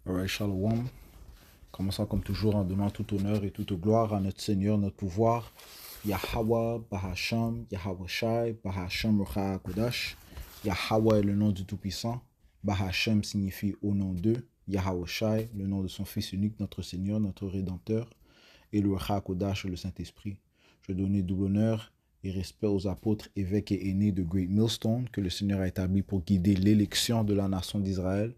Alright, Shalom. Commençons comme toujours en donnant tout honneur et toute gloire à notre Seigneur, notre pouvoir. Yahweh, Bahasham, Yahweh Shai, Bahasham Rucha Kodash. Yahweh est le nom du Tout-Puissant. Bahasham signifie au nom d'eux. Yahweh Shai, le nom de son Fils unique, notre Seigneur, notre Rédempteur. Et le Rucha Kodash, le Saint-Esprit. Je donne double honneur et respect aux apôtres, évêques et aînés de Great Millstone que le Seigneur a établi pour guider l'élection de la nation d'Israël.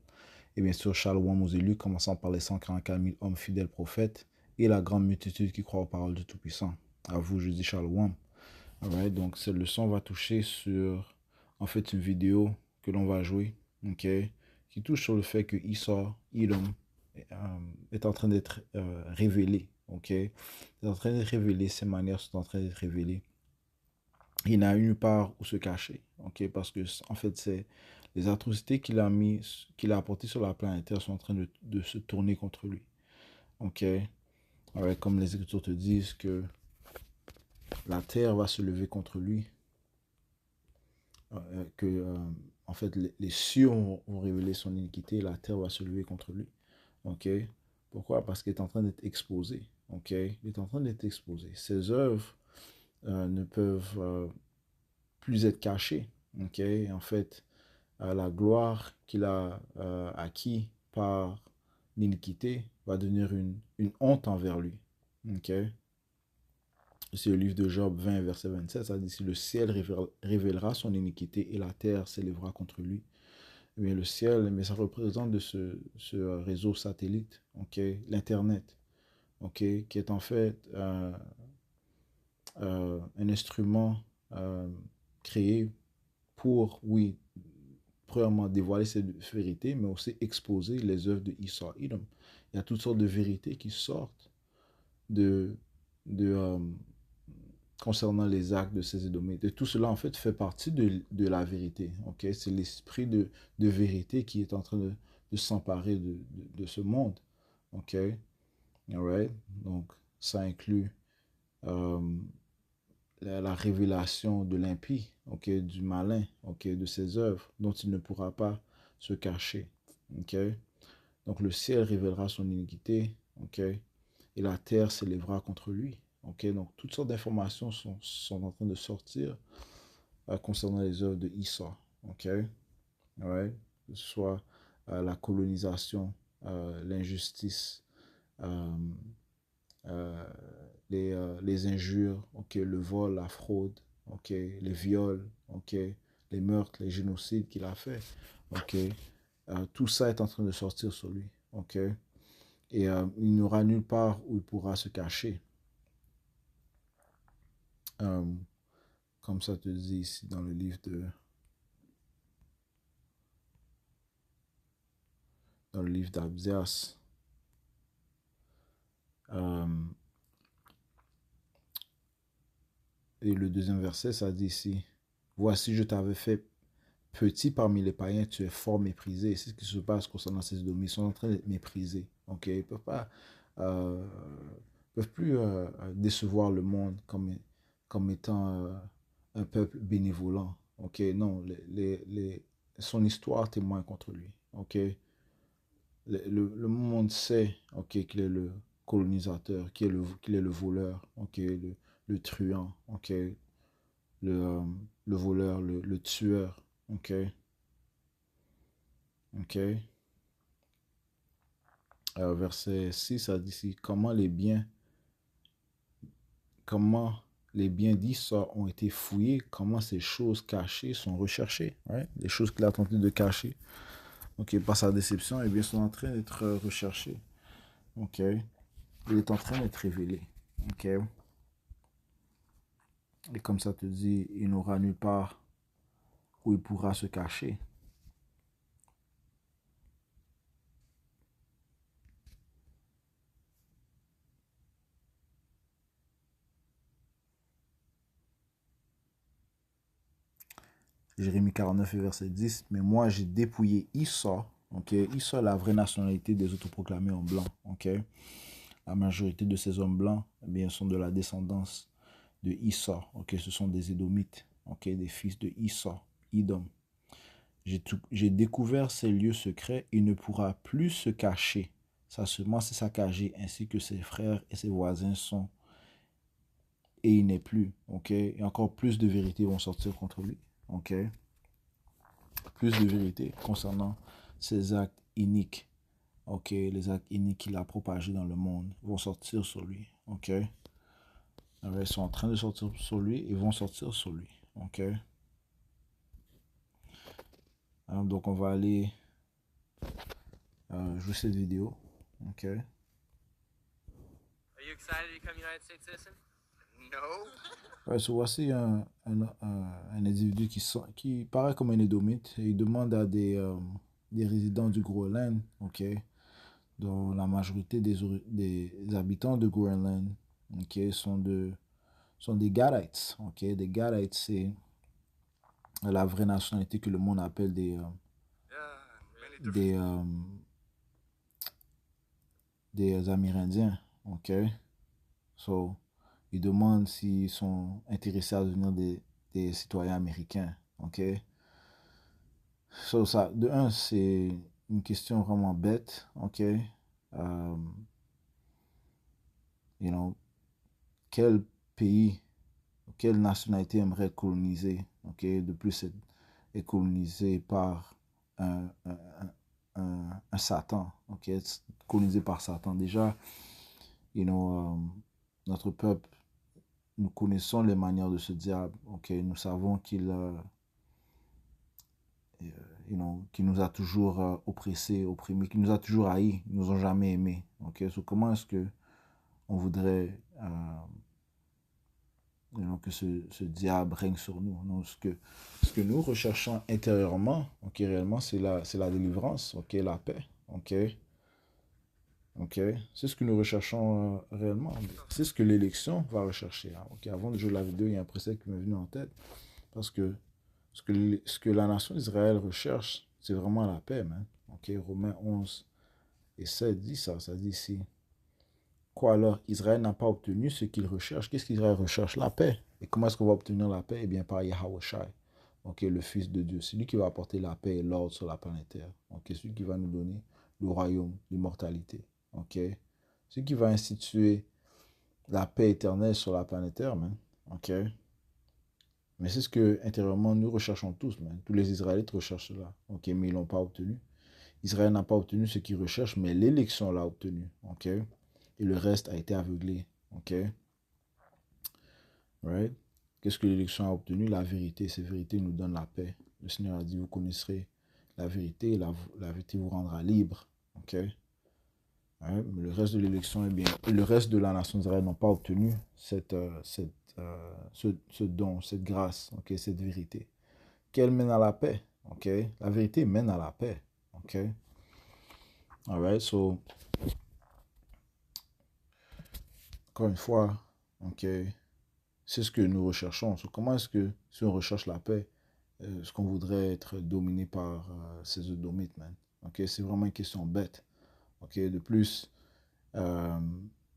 Et bien sûr, shalom aux élus, commençant par les 144 000 hommes fidèles prophètes et la grande multitude qui croit aux paroles du Tout-Puissant. À vous, je dis shalom. Alright, donc cette leçon va toucher sur, en fait, une vidéo que l'on va jouer, ok, qui touche sur le fait que Esau, Edom, est en train d'être révélé, ok, est en train d'être révélé, ses manières sont en train d'être révélées. Il n'a une part où se cacher, ok, parce que en fait c'est les atrocités qu'il a apportées sur la planète Terre sont en train de se tourner contre lui, ok. Ouais, comme les Écritures te disent que la terre va se lever contre lui, que en fait les cieux vont révéler son iniquité, la terre va se lever contre lui, ok. Pourquoi? Parce qu'il est en train d'être exposé, ok. Il est en train d'être exposé. Ses œuvres ne peuvent plus être cachées, ok. En fait, la gloire qu'il a acquis par l'iniquité va devenir une honte envers lui. Ok. C'est le livre de Job 20, verset 27. Ça dit, si le ciel révélera son iniquité et la terre s'élèvera contre lui. Eh bien, le ciel, mais ça représente de ce réseau satellite, ok, l'Internet, ok, qui est en fait un instrument créé pour, oui, premièrement, dévoiler cette vérité, mais aussi exposer les œuvres de Esau Edom. Il y a toutes sortes de vérités qui sortent de, de concernant les actes de ces Édomites. Et tout cela, en fait, fait partie de la vérité. Okay? C'est l'esprit de vérité qui est en train de s'emparer de ce monde. OK? All right? Donc, ça inclut euh, la révélation de l'impie, ok, du malin, ok, de ses œuvres, dont il ne pourra pas se cacher. Ok. Donc le ciel révélera son iniquité, ok, et la terre s'élèvera contre lui. Ok. Donc toutes sortes d'informations sont en train de sortir concernant les œuvres de Esau. Ok. Ouais. Que ce soit la colonisation, l'injustice, euh, euh, les injures, ok, le vol, la fraude, ok, les viols, ok, les meurtres, les génocides qu'il a fait, ok. Tout ça est en train de sortir sur lui, ok. Et il n'y aura nulle part où il pourra se cacher. Euh, Comme ça te dit ici dans le livre d'Abdias. Euh, et le deuxième verset, ça dit ici, voici, je t'avais fait petit parmi les païens, tu es fort méprisé. C'est ce qui se passe concernant ces Édomites. Ils sont en train d'être méprisés. Ok, ils peuvent pas, euh, peuvent plus décevoir le monde comme étant un peuple bénévolent. Ok, non, son histoire témoigne contre lui. Ok, le monde sait, ok, qu'il est le colonisateur, qu'il est le voleur, ok, le truand, ok, le, le voleur, le tueur, ok. Ok. Verset 6, ça dit ici, comment les biens d'Issa ont été fouillés, comment ces choses cachées sont recherchées. Right? Les choses qu'il a tenté de cacher. Ok, par sa déception, eh bien, sont en train d'être recherchées. Ok. Il est en train d'être révélé. Ok. Et comme ça te dit, il n'aura nulle part où il pourra se cacher. Jérémie 49 verset 10. Mais moi, j'ai dépouillé Issa. Ok. Issa, la vraie nationalité des autoproclamés en blanc. Ok. La majorité de ces hommes blancs, eh bien, sont de la descendance de Issa. Ok. Ce sont des Édomites. Ok. Des fils de Issa. Edom. J'ai découvert ses lieux secrets. Il ne pourra plus se cacher. Sa semence est saccagée, ainsi que ses frères et ses voisins sont. Et il n'est plus. Ok? Et encore plus de vérités vont sortir contre lui. Ok? Plus de vérités concernant ses actes iniques. Ok? Les actes iniques qu'il a propagés dans le monde vont sortir sur lui. Ok? Alors, ils sont en train de sortir sur lui et vont sortir sur lui. Ok? Alors, donc, on va aller jouer cette vidéo. Ok? Are you excited to become United States citizen? No. Ouais, so voici un individu qui paraît comme un édomite et il demande à des résidents du Groenland, ok, dont la majorité des habitants de Groenland, ok, sont des Gadites, ok. Des Gadites, c'est la vraie nationalité que le monde appelle des, des Amérindiens, ok. So, ils demandent s'ils sont intéressés à devenir des citoyens américains, ok. So, ça, de un, c'est une question vraiment bête, ok. You know, quel pays, quelle nationalité aimerait être colonisée, ok. De plus, est colonisé par un Satan, ok. Colonisé par Satan. Déjà, you know, notre peuple, nous connaissons les manières de ce diable, ok. Nous savons you know, qui nous a toujours oppressés, opprimés, qui nous a toujours haïs, ils nous ont jamais aimés. Ok, so comment est-ce que on voudrait you know, que ce diable règne sur nous? Non, ce que nous recherchons intérieurement, ok, réellement, c'est la délivrance, ok, la paix, ok, ok, c'est ce que nous recherchons réellement. C'est ce que l'élection va rechercher. Hein, ok, avant de jouer la vidéo, il y a un précepte qui m'est venu en tête parce que ce que la nation d'Israël recherche, c'est vraiment la paix, man. Ok, Romains 11 et 7 dit ça. Ça dit ici. Quoi alors? Israël n'a pas obtenu ce qu'il recherche. Qu'est-ce qu'Israël recherche? La paix. Et comment est-ce qu'on va obtenir la paix? Eh bien, par Yahweh Shai. Ok, le Fils de Dieu. C'est lui qui va apporter la paix et l'ordre sur la planète Terre. Ok, c'est lui qui va nous donner le royaume, l'immortalité. Ok, c'est lui qui va instituer la paix éternelle sur la planète Terre, man. Ok. Mais c'est ce que intérieurement nous recherchons tous, man. Tous les Israélites recherchent cela. Ok, mais ils ne l'ont pas obtenu. Israël n'a pas obtenu ce qu'il recherche, mais l'élection l'a obtenu. Ok. Et le reste a été aveuglé. Ok. Right? Qu'est-ce que l'élection a obtenu? La vérité. Cette vérité nous donne la paix. Le Seigneur a dit, vous connaisserez la vérité, et la vérité vous rendra libre. Ok. Right? Mais le reste de l'élection, eh bien, le reste de la nation d'Israël n'ont pas obtenu ce don, cette grâce, ok, cette vérité. Qu'elle mène à la paix. Ok. La vérité mène à la paix. Ok. Alright, so, encore une fois, ok, c'est ce que nous recherchons. So, comment est-ce que, si on recherche la paix, est-ce qu'on voudrait être dominé par ces Edomites, man? Ok, c'est vraiment une question bête. Ok, de plus, on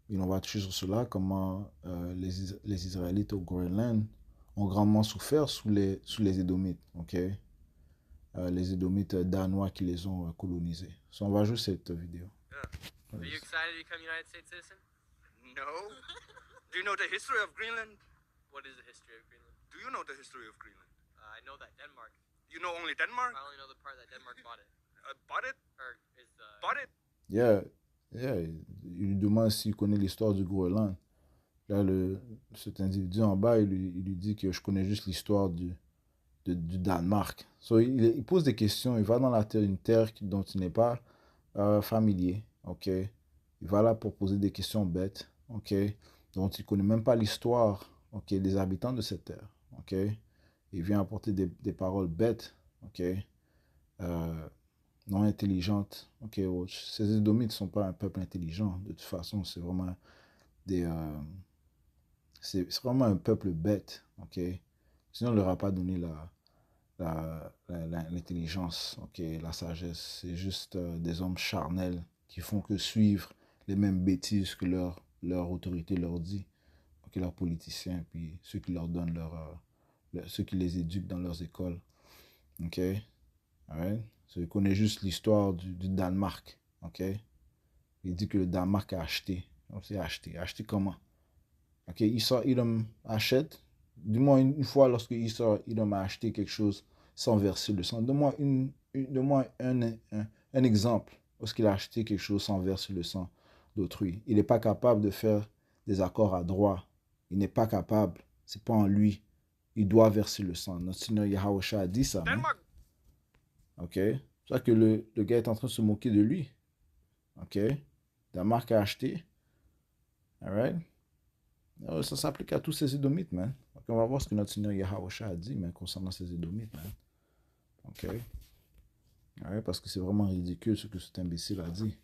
va toucher sur cela, comment les Israélites au Groenland ont grandement souffert sous les Édomites. Ok. Les Édomites danois qui les ont colonisés. So, on va jouer cette vidéo. Are you excited to become United States citizen? No. Do you know the history of Greenland? What is the history of Greenland? Do you know the history of Greenland? I know that Denmark. You know only Denmark? I only know the part that Denmark bought it. Bought it? Or is bought it? Yeah, yeah. Il lui demande s'il connaît l'histoire du Groenland. Là, cet individu en bas, il lui dit que je connais juste l'histoire du Danemark. So, il pose des questions, il va dans la terre, une terre dont il n'est pas familier, ok? Il va là pour poser des questions bêtes, ok? Dont il ne connaît même pas l'histoire, ok, des habitants de cette terre, ok? Il vient apporter des paroles bêtes, ok? Non intelligentes, ok? Ces Édomites ne sont pas un peuple intelligent, de toute façon, c'est vraiment c'est vraiment un peuple bête, ok? Sinon, on ne leur a pas donné l'intelligence, ok, la sagesse. C'est juste des hommes charnels qui font que suivre les mêmes bêtises que leur autorité leur dit, ok, leurs politiciens, puis ceux qui leur donnent ceux qui les éduquent dans leurs écoles, ok. Alright? So, il connaît juste l'histoire du Danemark. OK? Il dit que le Danemark a acheté. On s'est acheté. Acheté comment? OK? Esau Edom achète. Dis-moi une fois lorsque Esau Edom a acheté quelque chose sans verser le sang. Donne-moi un exemple lorsqu'il a acheté quelque chose sans verser le sang d'autrui. Il n'est pas capable de faire des accords à droit. Il n'est pas capable. C'est pas en lui. Il doit verser le sang. Notre Seigneur Yahweh a dit ça. Hein? OK? C'est ça que le gars est en train de se moquer de lui. OK? Danemark a acheté. Alright? Ça s'applique à tous ces Édomites, man. Donc, on va voir ce que notre Seigneur Yahweh a dit, mais concernant ces Édomites, man. OK? Ouais, parce que c'est vraiment ridicule ce que cet imbécile a dit.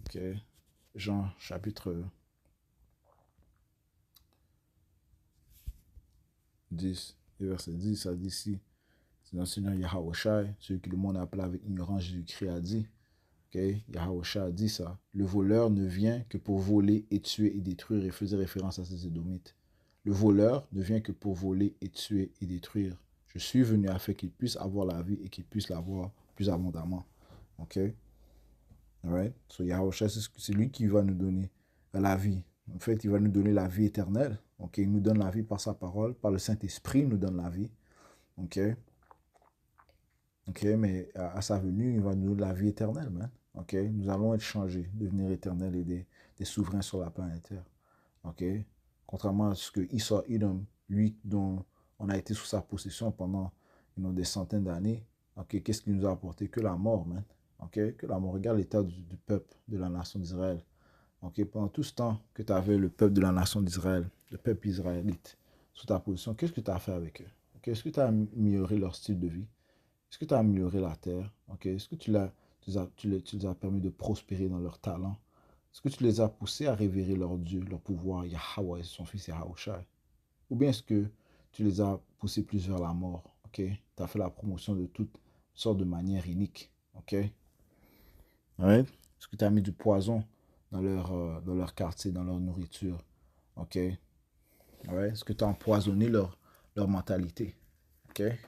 OK? Jean, chapitre 10, et verset 10, ça dit ici, c'est notre Seigneur Yahweh, celui que le monde appelle avec ignorance, Jésus-Christ a dit. OK? Yahweh a dit ça. Le voleur ne vient que pour voler et tuer et détruire. Il faisait référence à ces Édomites. Le voleur ne vient que pour voler et tuer et détruire. Je suis venu afin qu'il puisse avoir la vie et qu'il puisse l'avoir plus abondamment. OK? Alright? So Yahweh, c'est lui qui va nous donner la vie. En fait, il va nous donner la vie éternelle. OK? Il nous donne la vie par sa parole. Par le Saint-Esprit, il nous donne la vie. OK? OK? Mais à sa venue, il va nous donner la vie éternelle, man. OK? Nous allons être changés, devenir éternels et des souverains sur la planète Terre. OK? Contrairement à ce que Esau Edom, lui, dont on a été sous sa possession pendant des centaines d'années, OK? Qu'est-ce qu'il nous a apporté? Que la mort, man. OK? Que la mort. Regarde l'état du peuple de la nation d'Israël. OK? Pendant tout ce temps que tu avais le peuple de la nation d'Israël, le peuple israélite, sous ta position, qu'est-ce que tu as fait avec eux? OK? Est-ce que tu as amélioré leur style de vie? Est-ce que tu as amélioré la terre? OK? Est-ce que tu les as permis de prospérer dans leur talent? Est-ce que tu les as poussés à révérer leur Dieu, leur pouvoir, Yahweh et son fils Yahweh? Ou bien est-ce que tu les as poussés plus vers la mort? OK? Tu as fait la promotion de toutes sortes de manières iniques. OK? Ouais. Est-ce que tu as mis du poison dans leur quartier, dans leur nourriture? OK? Ouais. Est-ce que tu as empoisonné leur mentalité? OK? Ouais,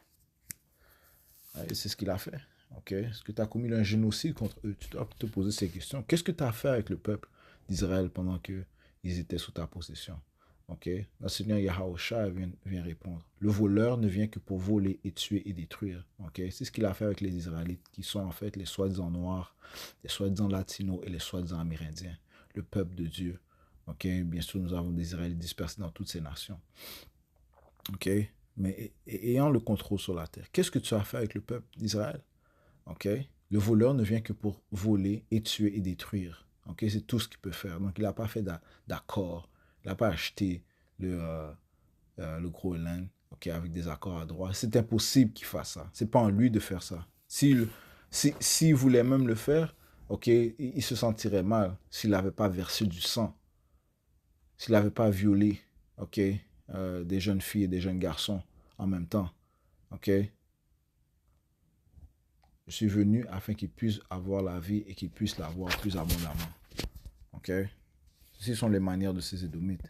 c'est ce qu'il a fait. OK? Est-ce que tu as commis un génocide contre eux? Tu dois te poser ces questions. Qu'est-ce que tu as fait avec le peuple d'Israël pendant qu'ils étaient sous ta possession? OK? Le Seigneur Yahweh vient répondre. Le voleur ne vient que pour voler et tuer et détruire. OK? C'est ce qu'il a fait avec les Israélites, qui sont en fait les soi-disant noirs, les soi-disant latinos et les soi-disant amérindiens. Le peuple de Dieu. OK? Bien sûr, nous avons des Israélites dispersés dans toutes ces nations. OK? Mais ayant le contrôle sur la terre, qu'est-ce que tu as fait avec le peuple d'Israël? OK? Le voleur ne vient que pour voler et tuer et détruire. OK? C'est tout ce qu'il peut faire. Donc, il n'a pas fait d'accord. Il n'a pas acheté le Groenland, OK, avec des accords à droit. C'est impossible qu'il fasse ça. C'est pas en lui de faire ça. S'il voulait même le faire, OK, il se sentirait mal s'il n'avait pas versé du sang, s'il n'avait pas violé, OK, des jeunes filles et des jeunes garçons en même temps. OK? Je suis venu afin qu'ils puissent avoir la vie et qu'ils puissent l'avoir plus abondamment. OK? Ceci sont les manières de ces Édomites.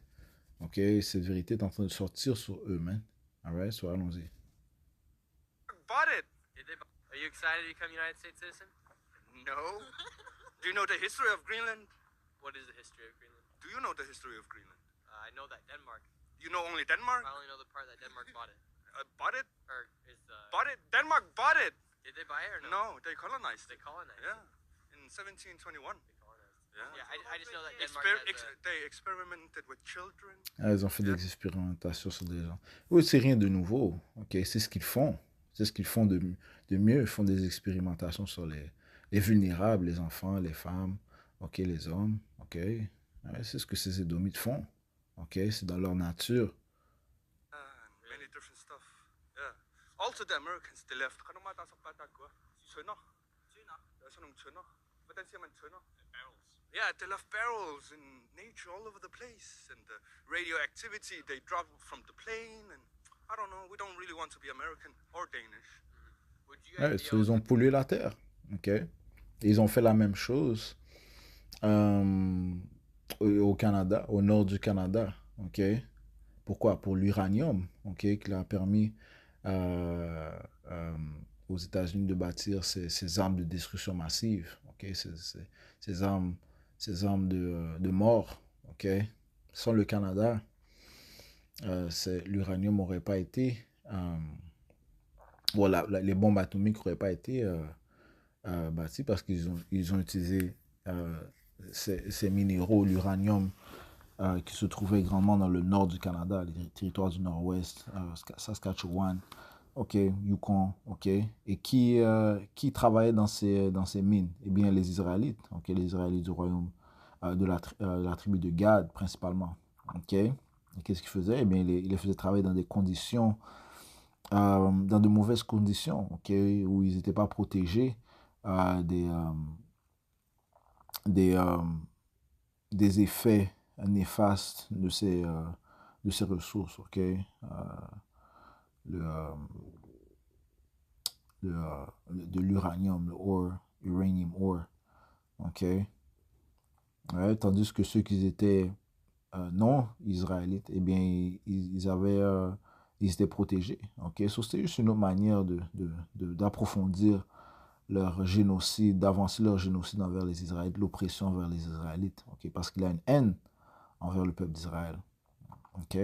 OK? Cette vérité est en train de sortir sur eux, man. Alright? So allons-y. Bought it. Are you excited to become a United States citizen? No. Do you know the history of Greenland? What is the history of Greenland? Do you know the history of Greenland? I know that Denmark. You know only Denmark? I only know the part that Denmark bought it. Bought it? Or is bought it? Denmark bought it. Did they buy it or no? No, they colonized. They colonized. Yeah, in 1721. They colonized. Yeah, I just know that Denmark they experimented with children. Ils ont fait des expérimentations sur des gens. Oui, c'est rien de nouveau. OK, c'est ce qu'ils font. C'est ce qu'ils font de mieux. Ils font des expérimentations sur les vulnérables, les enfants, les femmes, OK, les hommes. OK, ouais, c'est ce que ces Édomites font. OK, c'est dans leur nature. Many different stuff. Yeah. Also the Americans, they left. Yeah, they left barrels in nature all over the place, and the radioactivity they dropped from the plane, and I don't know. We don't really want to be American or Danish. Ouais, ils ont pollué la terre. OK. Et ils ont fait la même chose au Canada, au nord du Canada. OK. Pourquoi? Pour l'uranium. OK. Qui leur a permis aux États-Unis de bâtir ces armes de destruction massive, ok, ces armes, de mort, ok. Sans le Canada, l'uranium n'aurait pas été, les bombes atomiques n'auraient pas été bâties parce ils ont utilisé ces minéraux, l'uranium, qui se trouvaient grandement dans le nord du Canada, les territoires du nord-ouest, Saskatchewan, ok, Yukon, ok, et qui travaillait dans ces mines? Eh bien, les Israélites, ok, les Israélites du royaume, de la tribu de Gad, principalement, ok. Et qu'est-ce qu'ils faisaient? Eh bien, ils les faisaient travailler dans des conditions, dans de mauvaises conditions, ok, où ils n'étaient pas protégés des, des, euh, des effets néfastes de ces ressources, ok. Le, de l'uranium, le ore, uranium ore, ok. Ouais, tandis que ceux qui étaient non israélites, eh bien, ils étaient protégés, ok. So, c'était juste une autre manière d'approfondir leur génocide, d'avancer leur génocide envers les Israélites, l'oppression envers les Israélites, ok, parce qu'il y a une haine envers le peuple d'Israël, ok.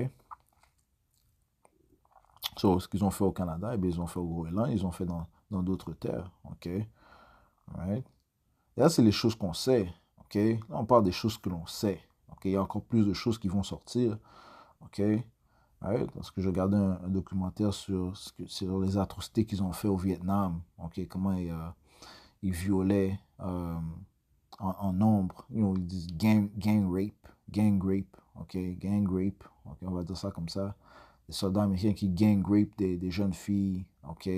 So, ce qu'ils ont fait au Canada, eh bien, ils ont fait au Groenland, ils ont fait dans d'autres terres, ok. Right? Et là, c'est les choses qu'on sait, ok. Là, on parle des choses que l'on sait, ok. Il y a encore plus de choses qui vont sortir, ok. Right? Parce que je regardais un documentaire sur les atrocités qu'ils ont fait au Vietnam, ok. Comment ils violaient en nombre, ils disent gang rape, ok, gang rape, ok, on va dire ça comme ça. Des soldats américains qui gang rape des jeunes filles, ok,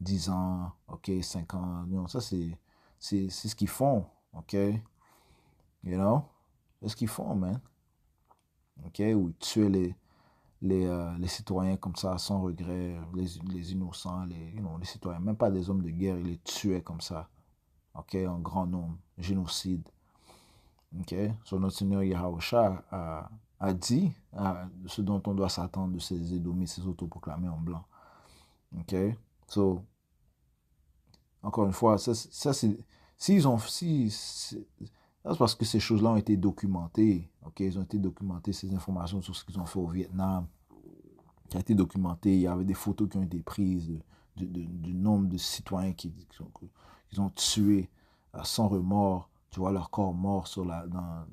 10 ans, ok, 5 ans, non, ça c'est ce qu'ils font, ok, you know, c'est ce qu'ils font, man, ok, ou tuer les citoyens comme ça, sans regret, les innocents, les citoyens, même pas des hommes de guerre, ils les tuaient comme ça, ok, en grand nombre, génocide. Ok, so notre Seigneur Yahusha a dit ce dont on doit s'attendre de ces Édomites, ces autoproclamés en blanc. Ok, so, encore une fois, ça c'est, s'ils ont, si, c'est parce que ces choses-là ont été documentées. Ok, ils ont été documentés, ces informations sur ce qu'ils ont fait au Vietnam, qui a été documenté. Il y avait des photos qui ont été prises du nombre de citoyens qu'ils ont tués sans remords. Tu vois leur corps mort dans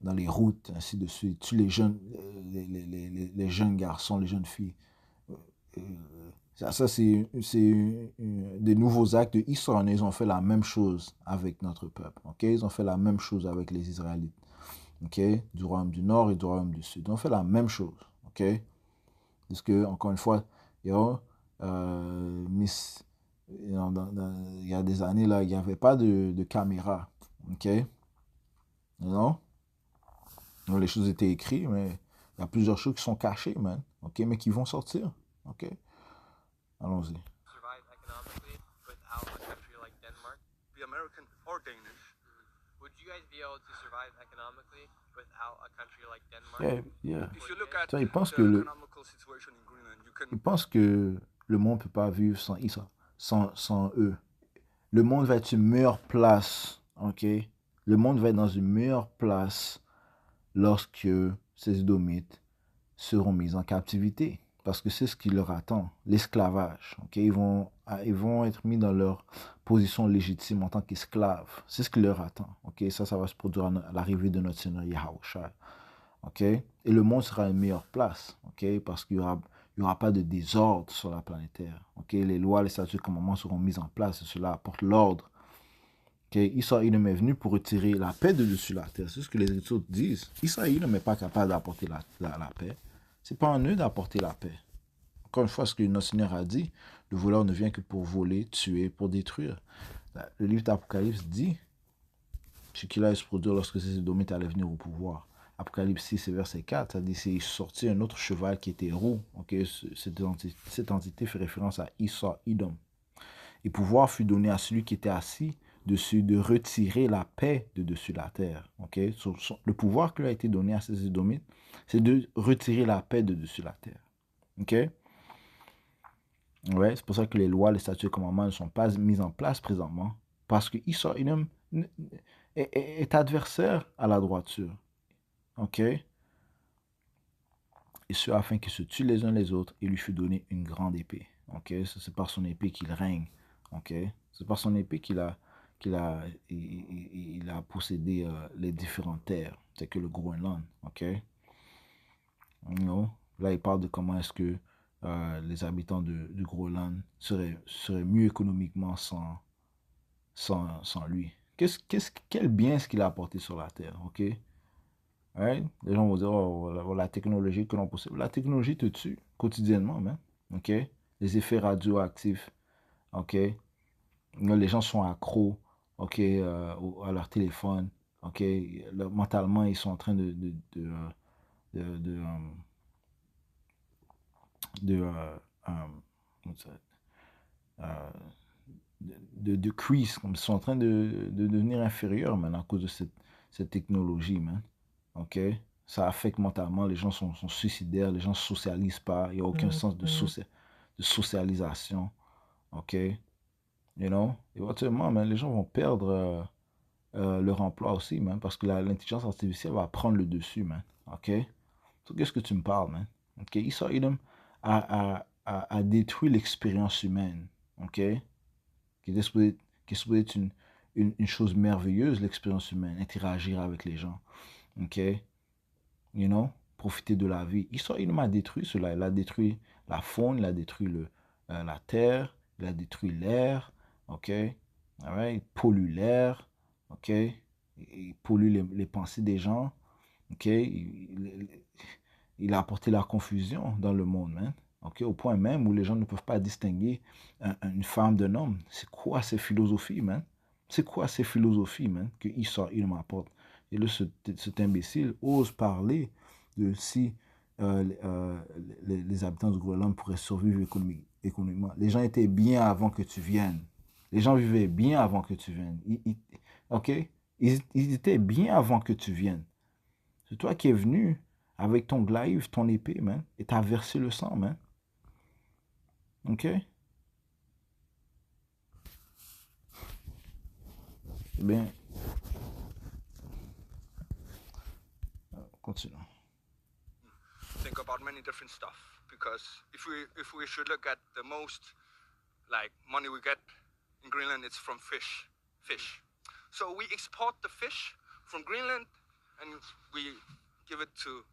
dans les routes, ainsi de suite. Tu les jeunes, les jeunes garçons, les jeunes filles. Euh, ça c'est des nouveaux actes de Israël. Ils ont fait la même chose avec notre peuple. Okay? Ils ont fait la même chose avec les Israélites. Okay? Du royaume du Nord et du royaume du Sud. Ils ont fait la même chose. Okay? Parce que, encore une fois, Miss, il y a des années, là, il n'y avait pas de caméra. OK? Non? Donc, les choses étaient écrites, mais il y a plusieurs choses qui sont cachées, man. OK? Mais qui vont sortir. OK? Allons-y. Survive economically without a country like Denmark? Be American or Danish. Would you guys be able to survive economically without a country like Denmark? Yeah. If you look at Ça, ils pensent the que economical situation in Greenland, ils pensent que le monde ne peut pas vivre sans eux. Le monde va être une meilleure place, ok? Le monde va être dans une meilleure place lorsque ces Édomites seront mis en captivité. Parce que c'est ce qui leur attend, l'esclavage. Okay? Ils vont être mis dans leur position légitime en tant qu'esclaves. C'est ce qui leur attend. Okay? Ça va se produire à l'arrivée de notre Seigneur Yahushua. Okay? Et le monde sera une meilleure place. Okay? Parce qu'il n'y aura pas de désordre sur la planète Terre. Okay? Les lois, les statuts, les commandements seront mis en place. Et cela apporte l'ordre. Okay? Israël est venu pour retirer la paix de dessus la terre. C'est ce que les Écritures disent. Israël n'est pas capable d'apporter la paix. C'est pas en eux d'apporter la paix. Encore une fois, ce que notre Seigneur a dit, le voleur ne vient que pour voler, tuer, pour détruire. Le livre d'Apocalypse dit ce qu'il allait se produire lorsque ces Édomites allaient venir au pouvoir. Apocalypse 6, verset 4, ça dit c'est sorti un autre cheval qui était roux. Okay? Cette entité fait référence à Esau, Edom. Et pouvoir fut donné à celui qui était assis dessus de retirer la paix de dessus la terre. Okay? Le pouvoir qui lui a été donné à ces Édomites, c'est de retirer la paix de dessus la terre. OK? Ouais, c'est pour ça que les lois, les statuts et commandements ne sont pas mis en place présentement. Parce que Esau Edom est adversaire à la droiture. OK? Et ce, afin qu'ils se tuent les uns les autres, il lui fut donné une grande épée. OK? C'est par son épée qu'il règne. OK? C'est par son épée il a possédé les différentes terres. C'est que le Groenland. OK? Non. Là, il parle de comment est-ce que les habitants du Groenland seraient mieux économiquement sans lui. Quel bien est-ce qu'il a apporté sur la terre, ok? Ouais? Les gens vont dire, oh, la technologie que l'on possède. La technologie te tue quotidiennement, même, ok? Les effets radioactifs, ok? Les gens sont accros, ok, à leur téléphone, ok? Mentalement, ils sont en train de, de, de, euh, de crease, comme ils sont en train de devenir inférieurs maintenant à cause de cette technologie, man. OK? Ça affecte mentalement, les gens sont suicidaires, les gens ne socialisent pas, il n'y a aucun sens de socialisation. OK? You know? Éventuellement, man, les gens vont perdre leur emploi aussi, man, parce que l'intelligence artificielle va prendre le dessus, man. OK? So, qu'est-ce que tu me parles, man? OK? Esau Edom a détruit l'expérience humaine. OK? Qui est supposé être une chose merveilleuse, l'expérience humaine, interagir avec les gens, ok, you know, profiter de la vie. Il m'a détruit cela, il a détruit la faune, il a détruit la terre, il a détruit l'air, ok, alright, il pollue l'air, ok, il pollue les pensées des gens, ok, il a apporté la confusion dans le monde, man. Okay, au point même où les gens ne peuvent pas distinguer une femme d'un homme. C'est quoi ces philosophies, man? C'est quoi ces philosophies, man, que il m'apporte? Et là, cet imbécile ose parler de si les habitants du Groenland pourraient survivre économiquement. Les gens étaient bien avant que tu viennes. Les gens vivaient bien avant que tu viennes. OK? Ils étaient bien avant que tu viennes. C'est toi qui es venu avec ton glaive, ton épée, man, et t'as versé le sang, man. OK? Eh bien, continue. Think about many different stuff, because if we should look at the most like money we get in Greenland, it's from fish. So we export the fish from Greenland and we give it to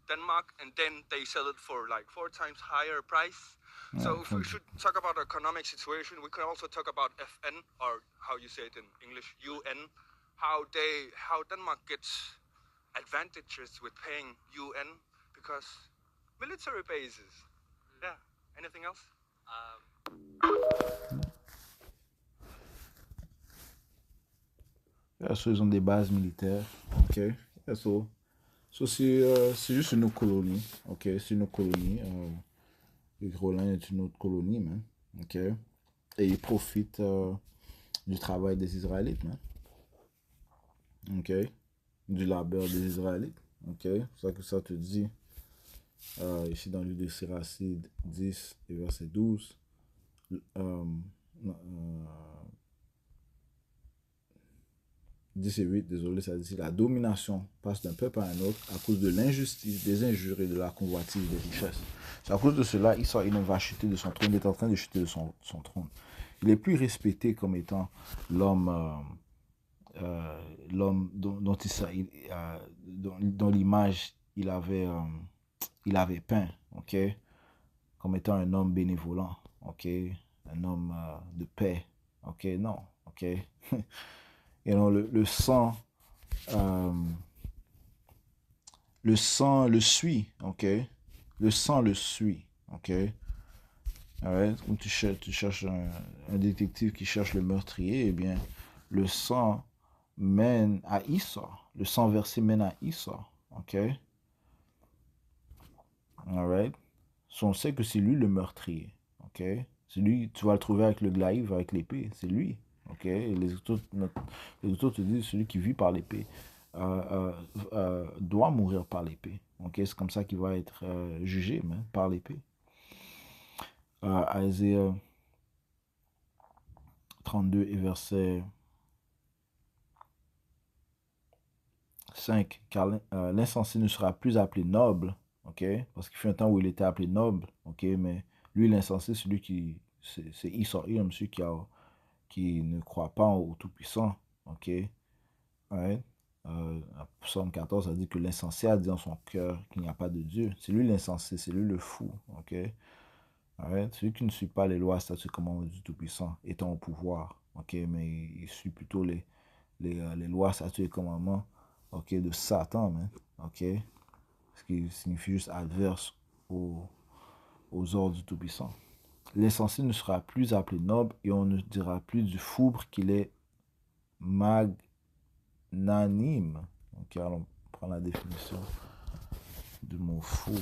Denmark, and then they sell it for like 4 times higher price. So if we should talk about economic situation, we can also talk about FN, or how you say it in English, UN, how Denmark gets advantages with paying UN because military bases. Yeah. Anything else? So, ils ont des bases militaires. OK? Yeah, so c'est juste une autre colonie. OK? C'est une autre colonie. Le Groenland est une autre colonie, man. OK? Et ils profitent du travail des Israélites, man. OK? Du labeur des Israélites. OK? C'est ça que ça te dit ici dans le livre de Siracide 10 et verset 12. 10 et 8, désolé, ça dit la domination passe d'un peuple à un autre à cause de l'injustice, des injures et de la convoitise des richesses. C'est à cause de cela, il va chuter de son trône, il est en train de chuter de son trône. Il est plus respecté comme étant l'homme dont l'image il avait peint, ok, comme étant un homme bénévolent, ok, un homme de paix, ok, non, ok. Et non, le sang le suit, ok, le sang le suit, ok. Alright, comme tu cherches un détective qui cherche le meurtrier, eh bien, le sang mène à Esau. Le sang versé mène à Esau. OK? Alright? So, on sait que c'est lui le meurtrier. OK? C'est lui, tu vas le trouver avec le glaive, avec l'épée. C'est lui. OK? Et les autres te disent celui qui vit par l'épée doit mourir par l'épée. OK? C'est comme ça qu'il va être jugé, par l'épée. Isaïe 32 et verset 5, car l'insensé ne sera plus appelé noble, ok, parce qu'il fut un temps où il était appelé noble, ok, mais lui, l'insensé, celui qui, c'est Esau, celui qui ne croit pas au Tout-Puissant, ok, ouais. Psaume 14 a dit que l'insensé a dit dans son cœur qu'il n'y a pas de Dieu. C'est lui l'insensé, c'est lui le fou, ok. Ouais. Celui qui ne suit pas les lois, statuts, commandements du Tout-Puissant, étant au pouvoir, ok, mais il suit plutôt les lois, statuts et commandements, ok, de Satan, man, ok, ce qui signifie juste adverse aux ordres du Tout-Puissant. L'insensé ne sera plus appelé noble et on ne dira plus du fourbe qu'il est magnanime. Ok, allons prendre la définition du mot fourbe.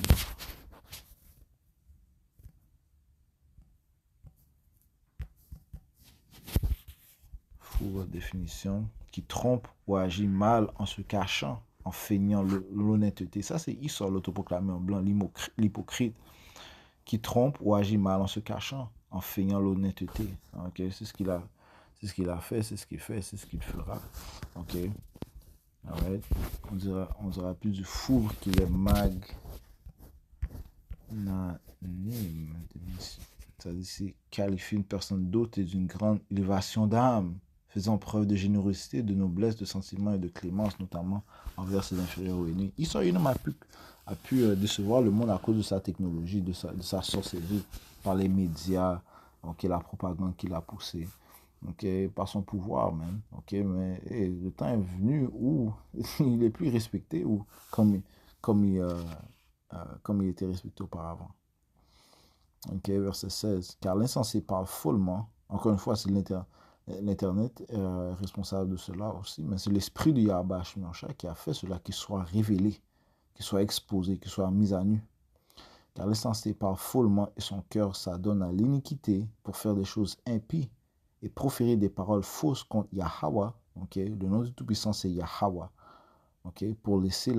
Fourbe, définition, qui trompe ou agit mal en se cachant, en feignant l'honnêteté. Ça, c'est Esau, l'autoproclamé en blanc, l'hypocrite, qui trompe ou agit mal en se cachant, en feignant l'honnêteté. Ok, c'est ce qu'il a, c'est ce qu'il a fait, c'est ce qu'il fait, c'est ce qu'il fera. Ok, alright. On dira plus du fourbe qu'il est magnanime. C'est-à-dire, c'est qualifier une personne dotée d'une grande élévation d'âme, faisant preuve de générosité, de noblesse, de sentiment et de clémence, notamment envers ses inférieurs ou aînés. Esau a pu décevoir le monde à cause de sa technologie, de sa sorcellerie, par les médias, okay, la propagande qu'il a poussée, okay, par son pouvoir même. Okay, mais le temps est venu où il est plus respecté, ou comme il était respecté auparavant. Ok, verset 16. Car l'insensé parle follement. Encore une fois, c'est l'Internet responsable de cela aussi, mais c'est l'esprit de Yahweh Shemashai qui a fait cela, qu'il soit révélé, qu'il soit exposé, qu'il soit mis à nu. Car l'insensé parle follement et son cœur s'adonne à l'iniquité pour faire des choses impies et proférer des paroles fausses contre Yahweh. Okay? Le nom du Tout-Puissant, c'est Yahweh. Okay? Pour laisser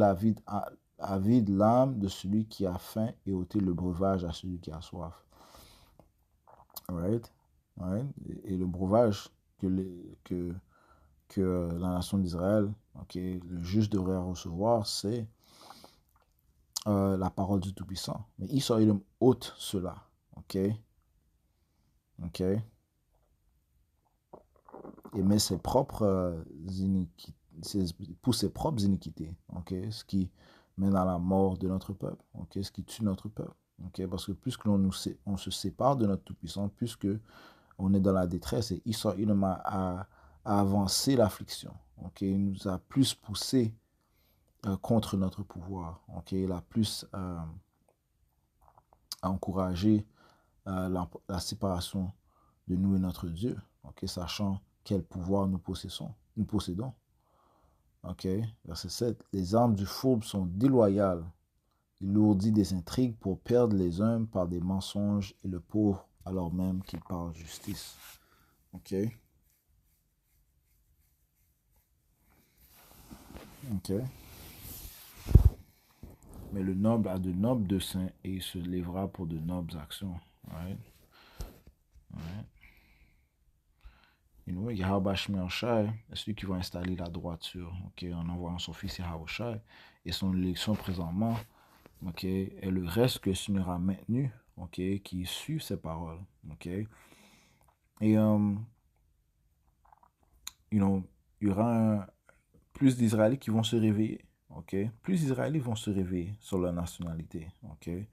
avide l'âme de celui qui a faim et ôter le breuvage à celui qui a soif. Right? Right? Et le breuvage que la nation d'Israël, okay, le juge devrait recevoir, c'est la parole du Tout-Puissant. Mais Esau ôte cela. Ok? Ok? Et met ses propres iniquités, pour ses propres iniquités. Ok? Ce qui mène à la mort de notre peuple. Ok? Ce qui tue notre peuple. Ok? Parce que plus que on se sépare de notre Tout-Puissant, plus que on est dans la détresse, et Esau a avancé l'affliction. Ok? Il nous a plus poussé contre notre pouvoir. Ok? Il a plus encouragé la séparation de nous et notre Dieu, okay, sachant quel pouvoir nous possédons. Okay. Verset 7. Les armes du fourbe sont déloyales. Il lourdit des intrigues pour perdre les uns par des mensonges et le pauvre alors même qu'il parle justice. Ok. Ok. Mais le noble a de nobles desseins et il se lèvera pour de nobles actions. Right? Right? Yahweh Shemashai est celui qui va installer la droiture, okay, en envoyant son fils Yahushai, et son élection présentement, okay, est le reste que le Seigneur a maintenu, okay, qui suit ses paroles. Okay. Et il y aura plus d'Israélites qui vont se réveiller. Okay. Plus d'Israélites vont se réveiller sur leur nationalité. Okay.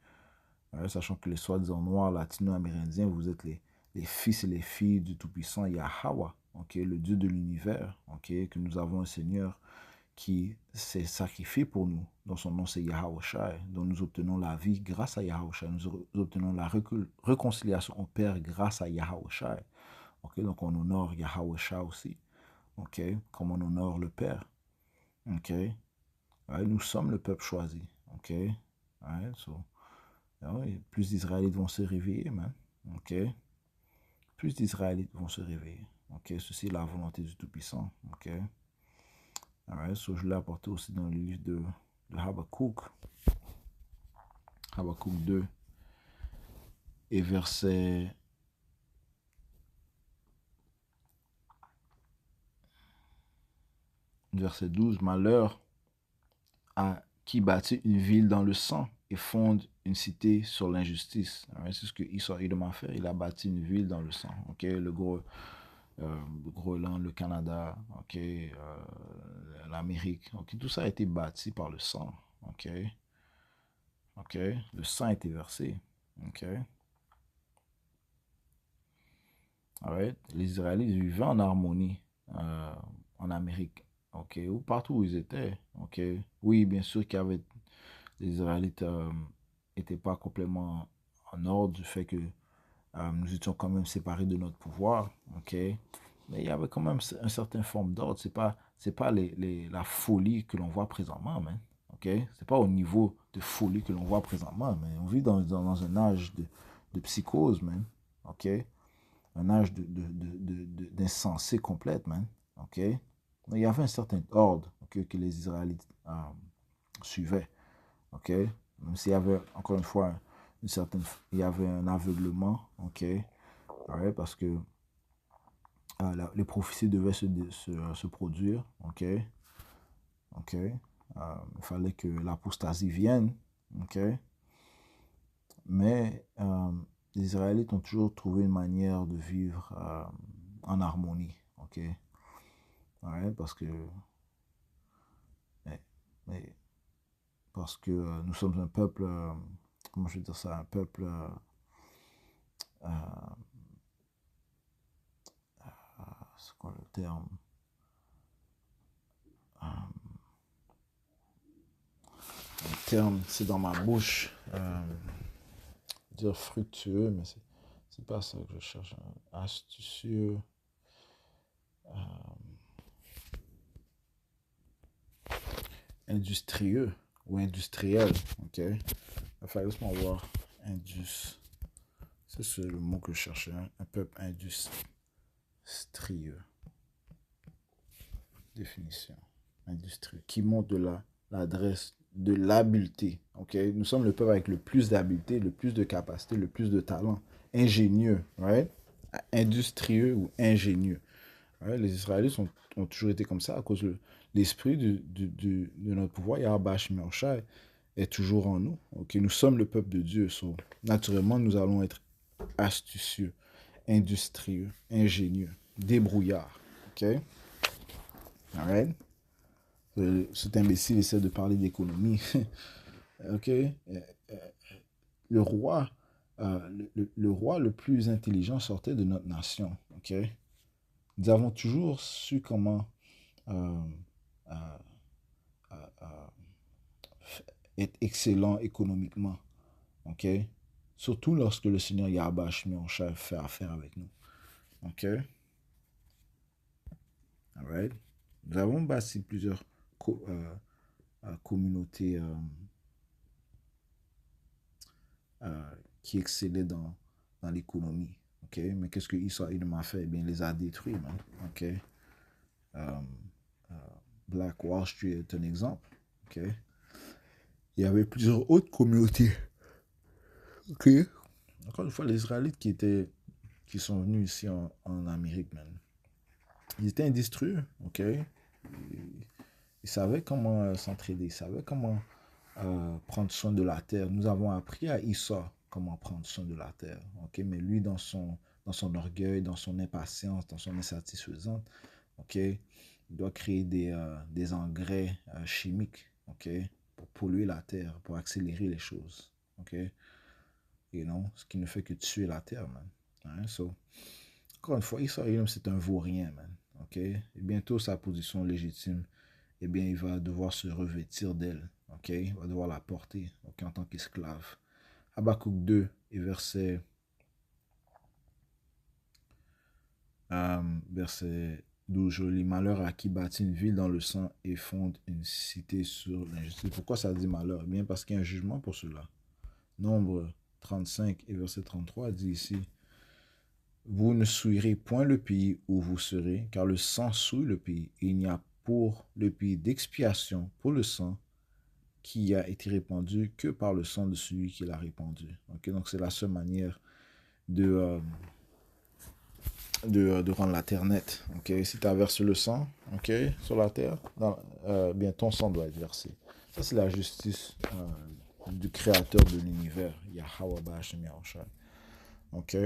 Sachant que les soi-disant noirs, latino-amérindiens, vous êtes les fils et les filles du Tout-Puissant Yahweh, okay, le Dieu de l'univers, okay, que nous avons un Seigneur qui s'est sacrifié pour nous, dont son nom c'est Yahushai, dont nous obtenons la vie grâce à Yahushai, nous obtenons la réconciliation au Père grâce à Yahushai. Okay, donc on honore Yahushai aussi, okay, comme on honore le Père. Okay. Right, nous sommes le peuple choisi. Okay. Right, so, plus d'Israélites vont se réveiller, man. Ok? Plus d'Israélites vont se réveiller. Ok? Ceci est la volonté du Tout-Puissant. Ok? Alright, so je l'ai apporté aussi dans le livre de Habakkuk. Habakkuk 2 et verset 12, malheur à qui bâtit une ville dans le sang et fonde une cité sur l'injustice. C'est ce que Esau Edom a fait. Il a bâti une ville dans le sang. Le Groenland, le Canada, l'Amérique. Tout ça a été bâti par le sang. Le sang a été versé. Les Israélites vivaient en harmonie en Amérique. Ou partout où ils étaient. Oui, bien sûr qu'il y avait les Israélites n'étaient pas complètement en ordre du fait que nous étions quand même séparés de notre pouvoir. Mais il y avait quand même une certaine forme d'ordre. C'est pas la folie que l'on voit présentement, man. C'est pas au niveau de folie que l'on voit présentement, mais on vit dans un âge de psychose, man. Un âge d'insensé complète, man. Mais il y avait un certain ordre que les Israélites suivaient. Même s'il y avait, encore une fois, il y avait un aveuglement. Parce que les prophéties devaient se produire. Il fallait que l'apostasie vienne. Mais les Israélites ont toujours trouvé une manière de vivre en harmonie. Parce que nous sommes un peuple, comment je vais dire ça, un peuple c'est quoi le terme? Le terme, c'est dans ma bouche. Dire fructueux, mais c'est pas ça que je cherche. Astucieux. Industrieux ou industriel. Enfin, laisse-moi voir. C'est le mot que je cherchais. Un peuple industrieux. Définition. Industrieux. Qui montre l'adresse de l'habileté. Nous sommes le peuple avec le plus d'habileté, le plus de capacité, le plus de talent. Ingénieux. Industrieux ou ingénieux. Les Israélites ont toujours été comme ça à cause de l'esprit de notre pouvoir. Yahweh Shai est toujours en nous. Nous sommes le peuple de Dieu. Naturellement, nous allons être astucieux, industrieux, ingénieux, débrouillards. Cet imbécile essaie de parler d'économie. Le roi le plus intelligent sortait de notre nation. Nous avons toujours su comment être excellent économiquement. Surtout lorsque le Seigneur Yahweh Shai fait affaire avec nous. Alright. Nous avons bâti plusieurs communautés qui excellaient dans l'économie. Mais qu'est-ce que Esau Edom a fait? Il les a détruits. Black Wall Street est un exemple. Il y avait plusieurs autres communautés. Encore une fois, les Israélites qui sont venus ici en Amérique, man. Ils étaient industrieux. Ils savaient comment s'entraider. Ils savaient comment prendre soin de la terre. Nous avons appris à Esau comment prendre soin de la terre. Mais lui, dans son orgueil, dans son impatience, dans son insatisfaisance, il doit créer des engrais chimiques, pour polluer la terre, pour accélérer les choses. Ce qui ne fait que tuer la terre, man. Encore une fois, Esau Edom, c'est un vaurien, man. Et bientôt, sa position légitime, il va devoir se revêtir d'elle. Il va devoir la porter en tant qu'esclave. Habakkuk 2 et verset 12, joli. Malheur à qui bâtit une ville dans le sang et fonde une cité sur l'injustice. Pourquoi ça dit malheur? Bien parce qu'il y a un jugement pour cela. Nombre 35 et verset 33 dit ici: vous ne souillerez point le pays où vous serez, car le sang souille le pays, et il n'y a pour le pays d'expiation pour le sang qui a été répandu que par le sang de celui qui l'a répandu. Donc c'est la seule manière de, de rendre la terre nette. Okay? Si tu as versé le sang, okay, sur la terre, bien ton sang doit être versé. Ça, c'est la justice du créateur de l'univers, Yahweh Ba'ashem Yahushai. Ok?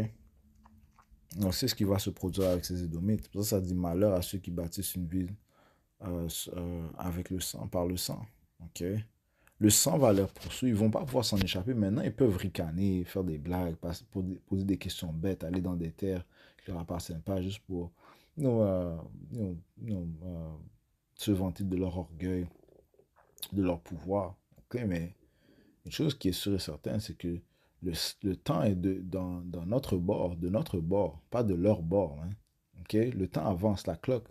Donc, c'est ce qui va se produire avec ces Édomites. Pour ça, ça dit malheur à ceux qui bâtissent une ville avec le sang, par le sang. Ok? Le sang va leur poursuivre. Ils ne vont pas pouvoir s'en échapper. Maintenant, ils peuvent ricaner, faire des blagues, poser des questions bêtes, aller dans des terres qui ne leur appartiennent pas juste pour se vanter de leur orgueil, de leur pouvoir. Ok? Mais une chose qui est sûre et certaine, c'est que le temps est dans notre bord, de notre bord, pas de leur bord. Hein. Okay? Le temps avance, la cloque,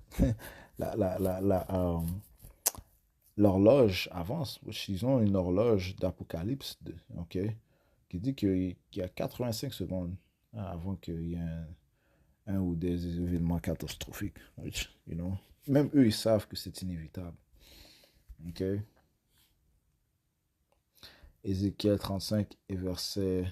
la, la, la, la, euh, l'horloge avance. Ils ont une horloge d'Apocalypse, okay, qui dit qu'il y a 85 secondes avant qu'il y ait un ou des événements catastrophiques. Which, you know, même eux, ils savent que c'est inévitable. Okay? Ézéchiel 35 et verset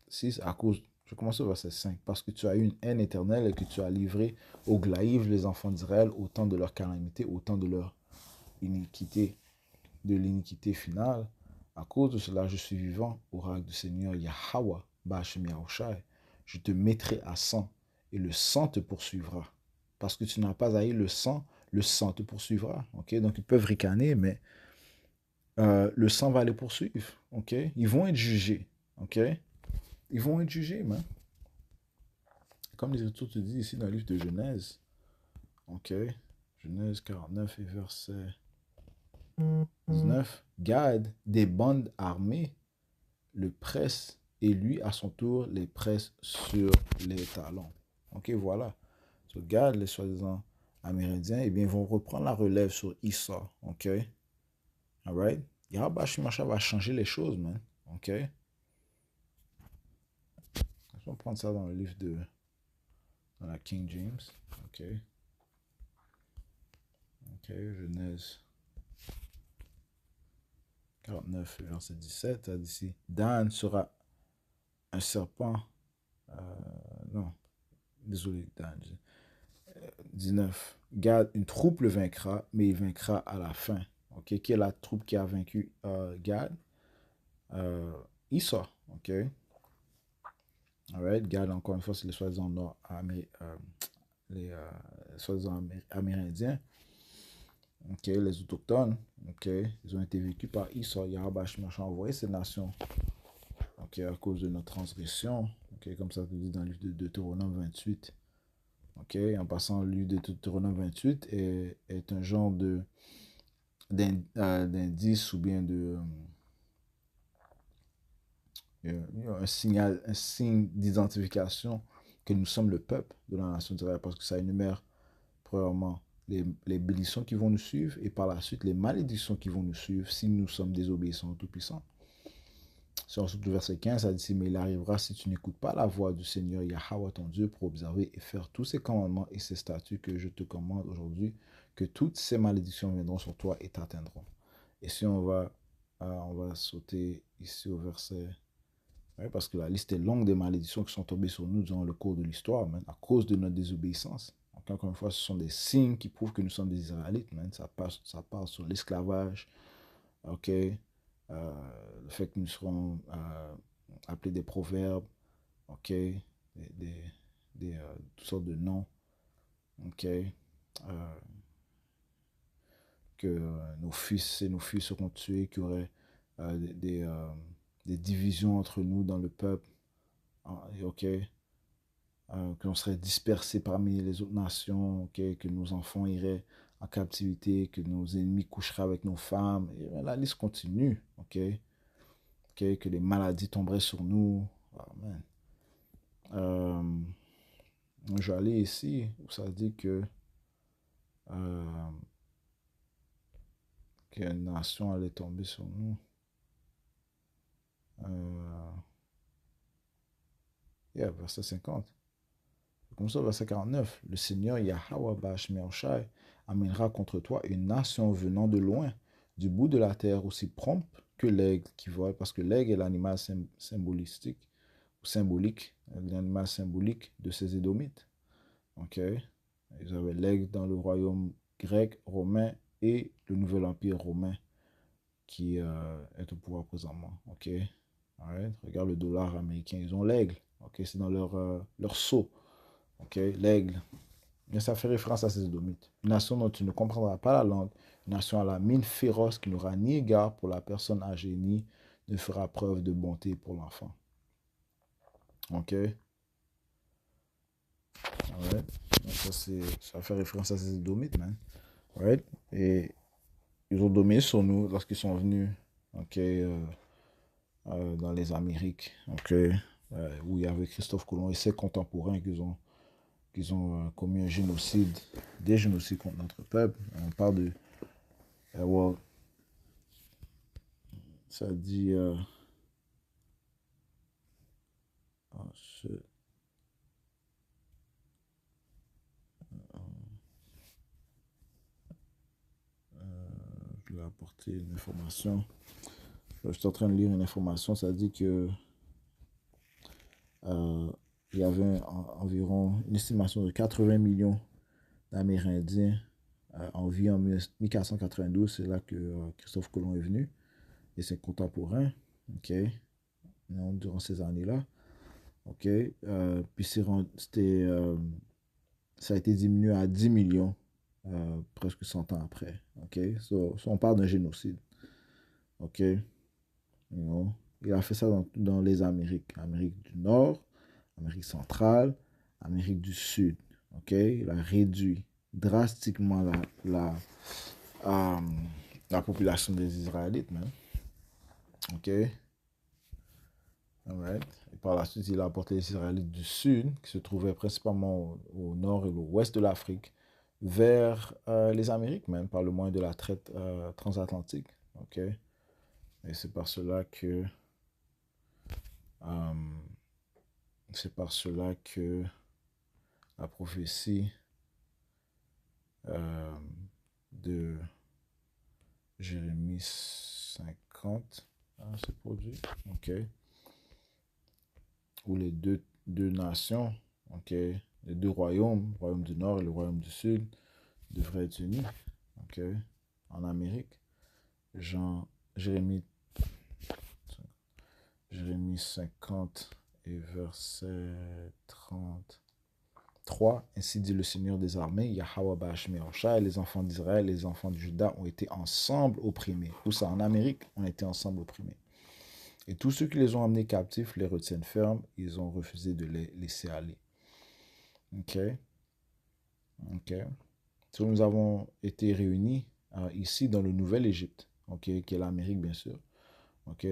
6, à cause, je commence au verset 5, parce que tu as eu une haine éternelle et que tu as livré au glaïve les enfants d'Israël au temps de leur calamité, au temps de leur iniquité, de l'iniquité finale. À cause de cela, je suis vivant, oracle du Seigneur Yahweh, Ba'ashem Yahushai. Je te mettrai à sang et le sang te poursuivra. Parce que tu n'as pas haï le sang te poursuivra. Okay? Donc ils peuvent ricaner, mais le sang va les poursuivre. Okay? Ils vont être jugés. Okay? Ils vont être jugés, man. Comme les Écritures te disent ici dans le livre de Genèse. Ok. Genèse 49 et verset 19. Gad, des bandes armées, le presse et lui, à son tour, les presse sur les talons. Ok, voilà. So, Gad, les soi-disant Amérindiens, eh bien, ils vont reprendre la relève sur Issa. Ok. Alright. Yahweh Shimashah va changer les choses, man. Ok. On va prendre ça dans le livre de dans la King James. Ok. Ok, Genèse 49, verset 17, ça dit ici, Dan sera un serpent. Non, désolé, Dan. 19. Gad, une troupe le vaincra, mais il vaincra à la fin. Ok, qui est la troupe qui a vaincu Gad? Issa. Ok. Alright, Gad, encore une fois, c'est les soi-disant soi-disant amérindiens. Ok, les autochtones. Ok, ils ont été vécus par Issa. Yahweh a envoyé ces nations. Ok, à cause de notre transgression. Ok, comme ça se dit dans le livre de Deutéronome 28. Ok, en passant, le livre de Deutéronome 28 est un genre d'indice ou bien un signe d'identification que nous sommes le peuple de la nation d'Israël, parce que ça énumère premièrement les bénédictions qui vont nous suivre et par la suite les malédictions qui vont nous suivre si nous sommes désobéissants au Tout-Puissant. Sur le verset 15, ça dit, mais il arrivera si tu n'écoutes pas la voix du Seigneur Yahweh ton Dieu pour observer et faire tous ces commandements et ces statuts que je te commande aujourd'hui, que toutes ces malédictions viendront sur toi et t'atteindront. Et si on va sauter ici au verset, ouais, parce que la liste est longue des malédictions qui sont tombées sur nous durant le cours de l'histoire, à cause de notre désobéissance. Donc, encore une fois, ce sont des signes qui prouvent que nous sommes des Israélites. Ça parle sur l'esclavage, ok, le fait que nous serons appelés des proverbes, ok, toutes sortes de noms, ok, que nos fils et nos filles seront tués, qu'il y aurait des divisions entre nous dans le peuple, ok, que l'on serait dispersés parmi les autres nations, ok, que nos enfants iraient en captivité, que nos ennemis coucheraient avec nos femmes, et la liste continue, ok. Okay, que les maladies tomberaient sur nous. Amen. Je vais aller ici où ça dit qu'une nation allait tomber sur nous. Verset 50. Comme ça, verset 49. Le Seigneur Yahweh Ba'ashem Yahushai amènera contre toi une nation venant de loin, du bout de la terre aussi prompt que l'aigle qui vole, parce que l'aigle est l'animal symbolique, l'animal symbolique de ces Édomites. Ok? Ils avaient l'aigle dans le royaume grec, romain et le nouvel empire romain qui est au pouvoir présentement. Ok? Alright? Regarde le dollar américain, ils ont l'aigle. Ok? C'est dans leur sceau. Ok? L'aigle. Mais ça fait référence à ces Édomites. Une nation dont tu ne comprendras pas la langue, une nation à la mine féroce qui n'aura ni égard pour la personne âgée, ni ne fera preuve de bonté pour l'enfant. Ok? Alright? Donc ça fait référence à ces Édomites, man. Alright? Et ils ont dominé sur nous lorsqu'ils sont venus, ok, dans les Amériques, ok, où il y avait Christophe Colomb et ses contemporains qu'ils ont commis un génocide, des génocides contre notre peuple. On parle de, well, ça dit, oh, shit. Je vais apporter une information. Je suis en train de lire une information, ça dit que il y avait environ une estimation de 80 millions d'Amérindiens en vie en 1492. C'est là que Christophe Colomb est venu et ses contemporains, ok, durant ces années-là. Ok, puis ça a été diminué à 10 millions presque 100 ans après. Ok, so on parle d'un génocide. Ok, you know. Il a fait ça dans les Amériques. Amérique du Nord, Amérique centrale, Amérique du Sud. Ok, il a réduit drastiquement euh, la population des Israélites, même. Ok, alright. Et par la suite, il a apporté les Israélites du Sud, qui se trouvaient principalement au nord et l'ouest de l'Afrique, vers les Amériques, même, par le moyen de la traite transatlantique. Ok, et euh, c'est par cela que la prophétie de Jérémie 50 s'est produite. Ok, où les deux nations, ok, les deux royaumes, le royaume du Nord et le royaume du Sud, devraient être unis, ok, en Amérique. Jérémie, Jérémie 50 et verset 33. Ainsi dit le Seigneur des armées, Yahweh Ba'ashmeoshai, les enfants d'Israël, les enfants de Juda ont été ensemble opprimés. Où ça? En Amérique, on a été ensemble opprimés. Et tous ceux qui les ont amenés captifs les retiennent fermes, ils ont refusé de les laisser aller. Ok? Ok? So, nous avons été réunis ici dans le Nouvel-Égypte, ok, qui est l'Amérique bien sûr, ok,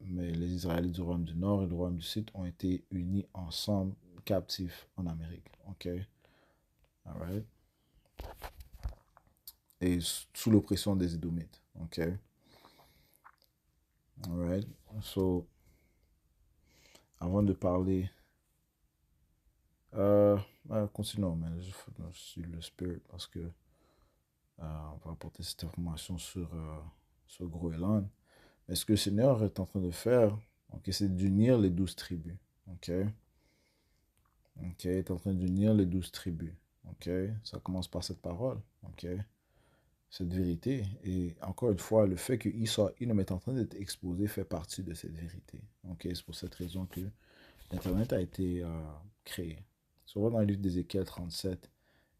mais les Israélites du royaume du Nord et du royaume du Sud ont été unis ensemble, captifs en Amérique, ok, alright, et sous l'oppression des Édomites, ok, alright, so, avant de parler, continuons, mais je suis le spirit parce que on va apporter cette information sur Groenland. Mais ce que le Seigneur est en train de faire, okay, c'est d'unir les 12 tribus. Ok? Ok? Il est en train d'unir les 12 tribus. Ok? Ça commence par cette parole. Ok? Cette vérité. Et encore une fois, le fait que Esau Edom est en train d'être exposé fait partie de cette vérité. Ok? C'est pour cette raison que l'Internet a été créé. Si on va dans le livre d'Ézéchiel 37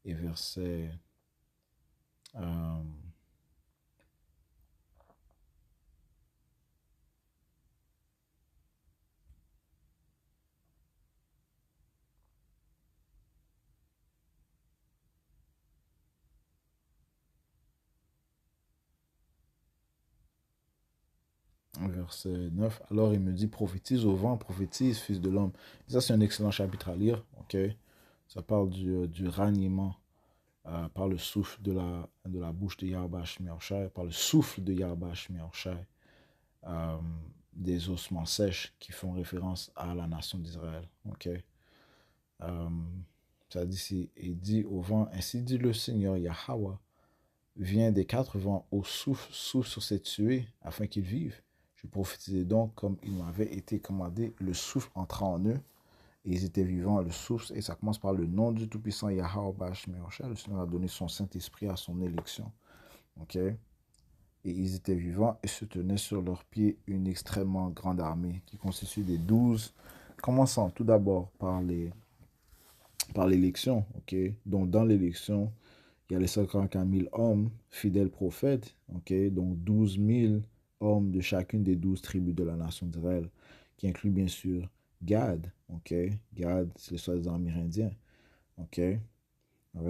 et verset verset 9. Alors il me dit, prophétise au vent, prophétise, fils de l'homme. Ça, c'est un excellent chapitre à lire. Ok, ça parle du raniement par le souffle de la bouche de Yahweh Shmeorshai, par le souffle de Yahweh Shmeorshai, des ossements sèches qui font référence à la nation d'Israël. Ok, Ça dit, il dit au vent, ainsi dit le Seigneur Yahweh, vient des quatre vents au souffle sur ces tués afin qu'ils vivent. Je prophétisais donc comme il m'avait été commandé, le souffle entra en eux et ils étaient vivants, le souffle, et ça commence par le nom du Tout-Puissant Yahweh Bashmeoshai. Le Seigneur a donné son Saint-Esprit à son élection. Ok? Et ils étaient vivants et se tenaient sur leurs pieds une extrêmement grande armée qui constitue des 12, commençant tout d'abord par l'élection. Ok? Donc dans l'élection, il y a les 144 000 hommes, fidèles prophètes, ok, donc 12 000 hommes de chacune des 12 tribus de la nation d'Israël, qui inclut bien sûr Gad, ok, Gad, c'est le soi-disant Amérindien, ok.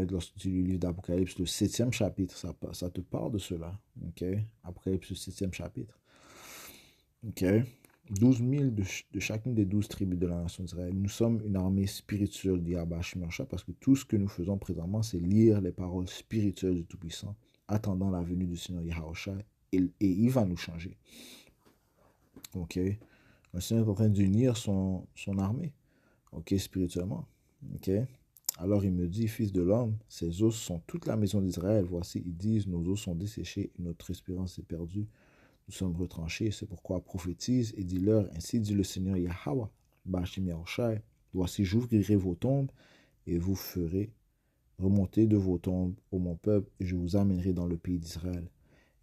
Lorsque tu lis le livre d'Apocalypse, le 7e chapitre, ça te parle de cela, ok, Apocalypse, le 7e chapitre, ok. 12 000 de chacune des 12 tribus de la nation d'Israël. Nous sommes une armée spirituelle d'Yahweh Shmercha parce que tout ce que nous faisons présentement, c'est lire les paroles spirituelles du Tout-Puissant, attendant la venue du Seigneur Yahushua, et il va nous changer. Ok? Le Seigneur est en train d'unir son armée, ok, spirituellement. Ok? Alors il me dit, fils de l'homme, ces os sont toute la maison d'Israël. Voici, ils disent, nos os sont desséchés et notre espérance est perdue. Nous sommes retranchés, c'est pourquoi prophétise et dis-leur, ainsi dit le Seigneur Yahweh, Bashim Yahushai, voici j'ouvrirai vos tombes et vous ferez remonter de vos tombes, ô mon peuple, et je vous amènerai dans le pays d'Israël.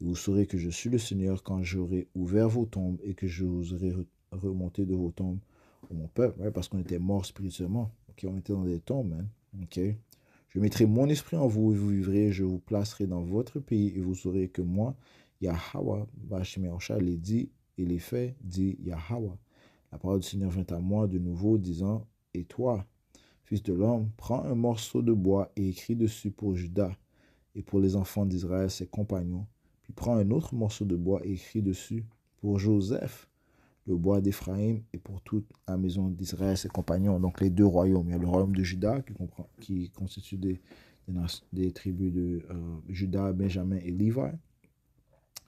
Et vous saurez que je suis le Seigneur quand j'aurai ouvert vos tombes et que je vous aurai remonté de vos tombes, ô mon peuple, ouais, parce qu'on était morts spirituellement, ok, on était dans des tombes, man. Ok. Je mettrai mon esprit en vous et vous vivrez, je vous placerai dans votre pays et vous saurez que moi, Yahweh, Bashim Yahushua, les dit et les fait, dit Yahweh. La parole du Seigneur vint à moi de nouveau, disant, et toi, fils de l'homme, prends un morceau de bois et écris dessus pour Judas et pour les enfants d'Israël, ses compagnons. Puis prends un autre morceau de bois et écris dessus pour Joseph, le bois d'Éphraïm, et pour toute la maison d'Israël, ses compagnons. Donc les deux royaumes. Il y a le royaume de Juda qui constitue des tribus de Juda, Benjamin et Lévi.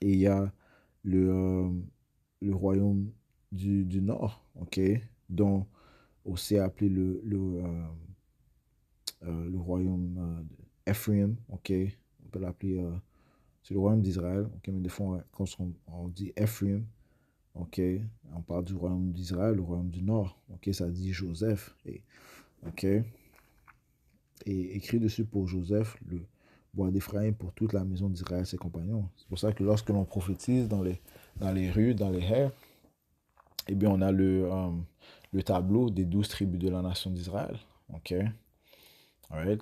Et il y a le royaume du nord, ok, dont aussi appelé le royaume d'Ephraim, ok, on peut l'appeler, c'est le royaume d'Israël, ok, mais des fois, quand on dit Ephraim, ok, on parle du royaume d'Israël, le royaume du nord, ok, ça dit Joseph, ok, et écrit dessus pour Joseph, le bois d'Éphraïm pour toute la maison d'Israël, ses compagnons. C'est pour ça que lorsque l'on prophétise dans les rues, dans les haies, eh bien, on a le tableau des 12 tribus de la nation d'Israël. OK? Alright,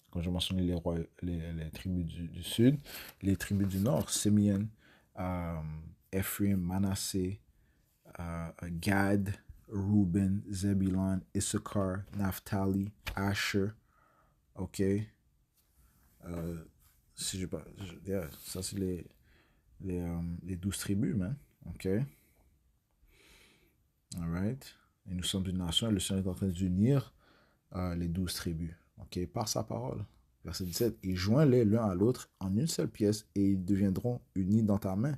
quand je mentionnais les tribus du sud, les tribus du nord, Simeon, Ephraim, Manasseh, Gad, Reuben, Zebulon, Issachar, Naphtali, Asher. OK? Si je pas, ça c'est les 12 tribus, man. OK? Alright. Et nous sommes une nation et le Seigneur est en train d'unir les 12 tribus. OK? Par sa parole. Verset 17. Et joins-les l'un à l'autre en une seule pièce et ils deviendront unis dans ta main.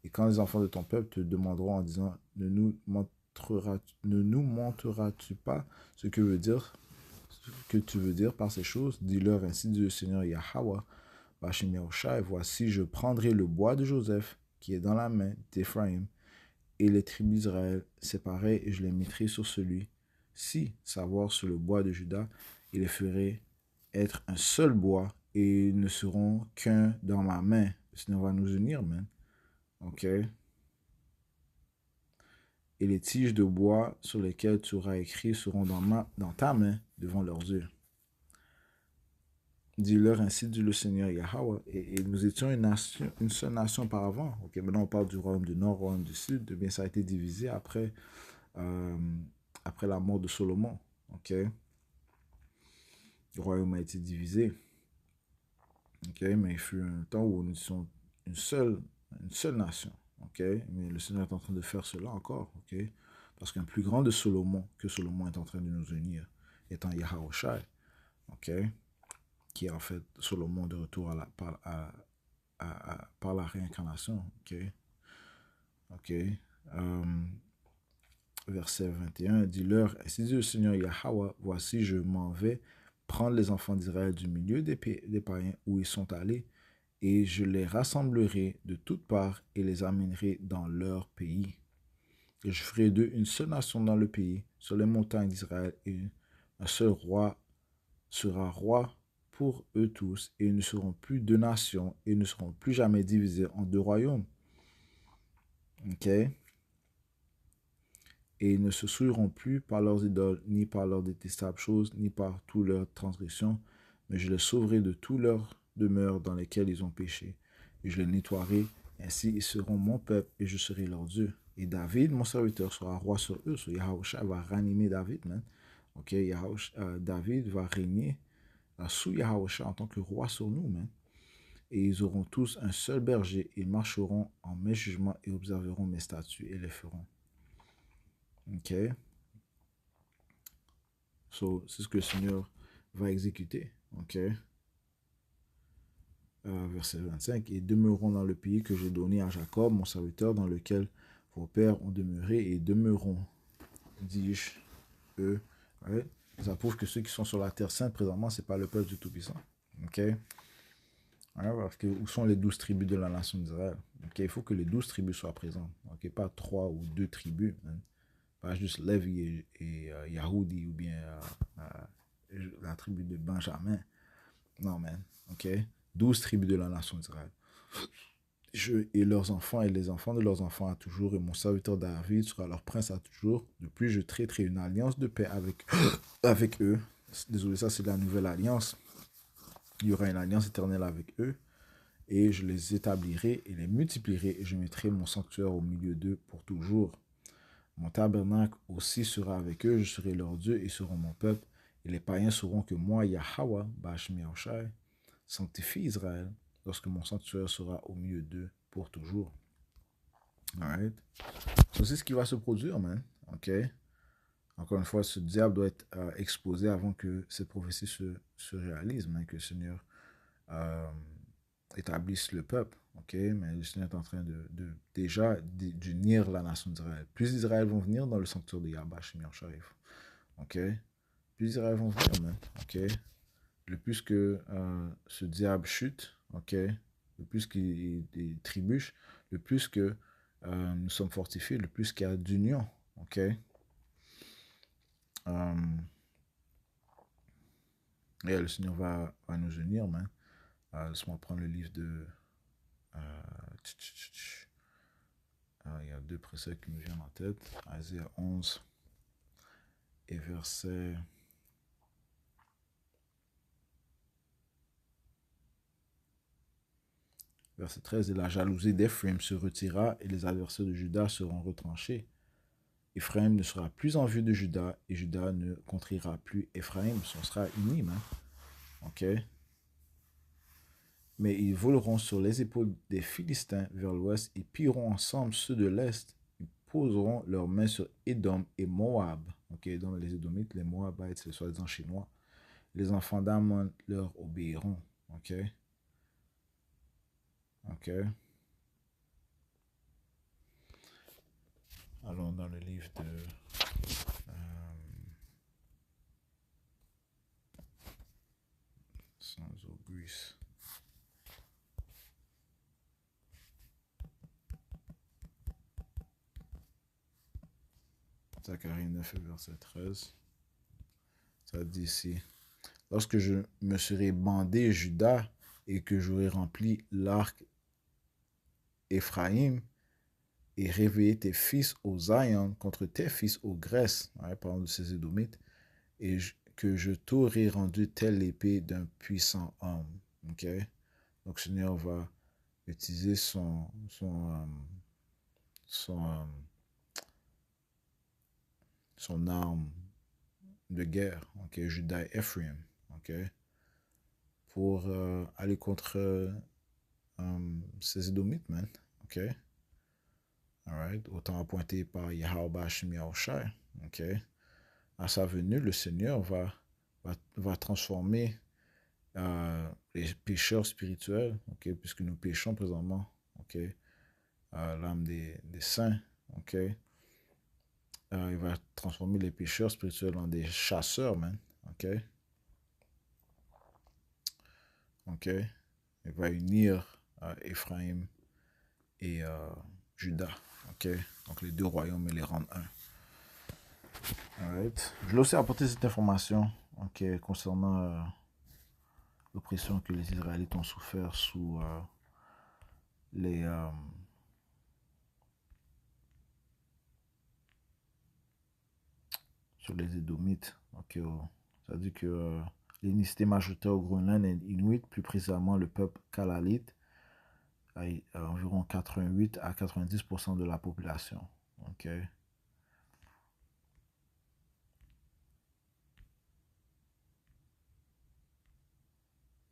Et quand les enfants de ton peuple te demanderont en disant ne nous montreras-tu pas ce que tu veux dire par ces choses, dis-leur ainsi dit le Seigneur Yahweh, Bashim Yahushua, voici je prendrai le bois de Joseph qui est dans la main d'Éphraïm et les tribus d'Israël séparées et je les mettrai sur celui-ci, savoir sur le bois de Juda, et les ferai être un seul bois et ils ne seront qu'un dans ma main. Le Seigneur va nous unir, man. Ok? Et les tiges de bois sur lesquelles tu auras écrit seront dans ta main devant leurs yeux. Dis-leur ainsi dit le Seigneur Yahweh. Et nous étions une seule nation auparavant. Ok, maintenant on parle du royaume du nord, royaume du sud. Eh bien, ça a été divisé après la mort de Salomon. Ok, le royaume a été divisé. Ok, mais il fut un temps où nous étions une seule nation. Ok, mais le Seigneur est en train de faire cela encore. Ok, parce qu'un plus grand de Salomon que Salomon est en train de nous unir, étant Yahushua. Ok, qui est en fait Salomon de retour par la réincarnation. Ok. verset 21, dis-leur, ainsi dit le Seigneur Yahweh, voici, je m'en vais prendre les enfants d'Israël du milieu des païens où ils sont allés, et je les rassemblerai de toutes parts et les amènerai dans leur pays. Et je ferai d'eux une seule nation dans le pays, sur les montagnes d'Israël, et un seul roi sera roi pour eux tous, et ils ne seront plus deux nations, et ne seront plus jamais divisés en deux royaumes. Ok? Et ils ne se souilleront plus par leurs idoles, ni par leurs détestables choses, ni par toutes leurs transgressions, mais je les sauverai de toutes leurs demeures dans lesquelles ils ont péché, et je les nettoierai, ainsi ils seront mon peuple, et je serai leur Dieu. Et David, mon serviteur, sera roi sur eux. So Yahusha va ranimer David, man. Ok, David va régner sous Yahusha en tant que roi sur nous, man. Et ils auront tous un seul berger, ils marcheront en mes jugements et observeront mes statuts et les feront. Ok. So, c'est ce que le Seigneur va exécuter. Ok. Verset 25. Et demeureront dans le pays que j'ai donné à Jacob, mon serviteur, dans lequel vos pères ont demeuré, et demeureront, dis-je, eux. Ouais. Ça prouve que ceux qui sont sur la terre sainte présentement, c'est pas le peuple du Tout-Puissant. Ok. Ouais, parce que où sont les 12 tribus de la nation d'Israël? Ok, il faut que les 12 tribus soient présentes. Ok, pas 3 ou 2 tribus. Hein. Pas juste Lévi et Yahoudi ou bien la tribu de Benjamin. Non, man. Ok. 12 tribus de la nation d'Israël. Et leurs enfants et les enfants de leurs enfants à toujours, et mon serviteur David sera leur prince à toujours. De plus, je traiterai une alliance de paix avec eux. Désolé, ça c'est la nouvelle alliance. Il y aura une alliance éternelle avec eux, et je les établirai et les multiplierai, et je mettrai mon sanctuaire au milieu d'eux pour toujours. Mon tabernacle aussi sera avec eux, je serai leur Dieu, et ils seront mon peuple, et les païens sauront que moi, Yahweh, Bashmi Yahushai, sanctifie Israël, lorsque mon sanctuaire sera au milieu d'eux pour toujours. Alright. So, c'est ce qui va se produire, man. Ok. Encore une fois, ce diable doit être exposé avant que cette prophétie se réalise, man, que le Seigneur établisse le peuple. Ok. Mais le Seigneur est en train déjà d'unir la nation d'Israël. Plus d'Israël vont venir dans le sanctuaire de Yahweh Shemir Sharif. Ok. Plus d'Israël vont venir, man. Ok. Le plus que ce diable chute, ok, le plus qu'il trébuche, le plus que nous sommes fortifiés, le plus qu'il y a d'union, ok. Et le Seigneur va nous unir, man. Laisse-moi prendre le livre de... il y a deux préceptes qui me viennent en tête. Isaïe 11 et verset... Verset 13, et la jalousie d'Ephraim se retira et les adversaires de Juda seront retranchés. Ephraim ne sera plus en vue de Juda et Juda ne contrira plus Ephraim. On sera unis, hein? Ok? Mais ils voleront sur les épaules des Philistins vers l'ouest et pilleront ensemble ceux de l'est. Ils poseront leurs mains sur Édom et Moab. Ok? Donc les Édomites, les Moabites, c'est soi-disant chinois. Les enfants d'Ammon leur obéiront. Ok? Ok? Allons dans le livre de Sons of Greece. Zacharie 9, verset 13. Ça dit ici, lorsque je me serai bandé Juda et que j'aurai rempli l'arc Éphraïm et réveillé tes fils au Zion contre tes fils aux Grèce, ouais, parlant de ces Édomites, et que je t'aurai rendu telle l'épée d'un puissant homme. Ok? Donc, le Seigneur va utiliser son arme de guerre, ok, Juda et Ephraim, ok, pour aller contre ces Édomites, man, ok, alright, autant appointé par Yahweh Hashem Yahushai, ok, à sa venue, le Seigneur va transformer les pécheurs spirituels, ok, puisque nous péchons présentement, ok, l'âme des saints, ok, Il va transformer les pécheurs spirituels en des chasseurs, man. OK? OK? Il va unir Ephraim et Juda. OK? Donc les deux royaumes et les rendre un. Alright. Je voulais aussi apporter cette information, OK, concernant l'oppression que les Israélites ont souffert sous les sur les Édomites. Donc, ça dit que l'ethnicité majoritaire au Groenland est Inuit, plus précisément le peuple Kalalite, a environ 88 à 90% de la population. Ok.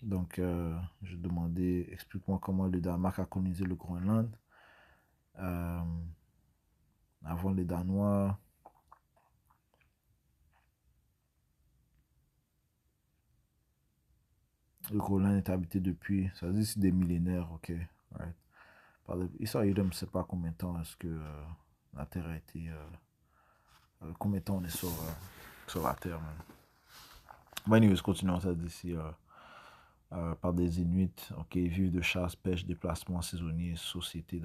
Donc, je demandais, explique-moi comment le Danemark a colonisé le Groenland. Avant les Danois, le Groenland est habité depuis, ça dit c'est des millénaires, ok. Right. Issa Edom, je ne sais pas combien de temps est-ce que la Terre a été. Combien de temps on est sur la Terre, man. Bon, anyways, continuons ça d'ici. Par des Inuits, ok, vivent de chasse, pêche, déplacements saisonniers, société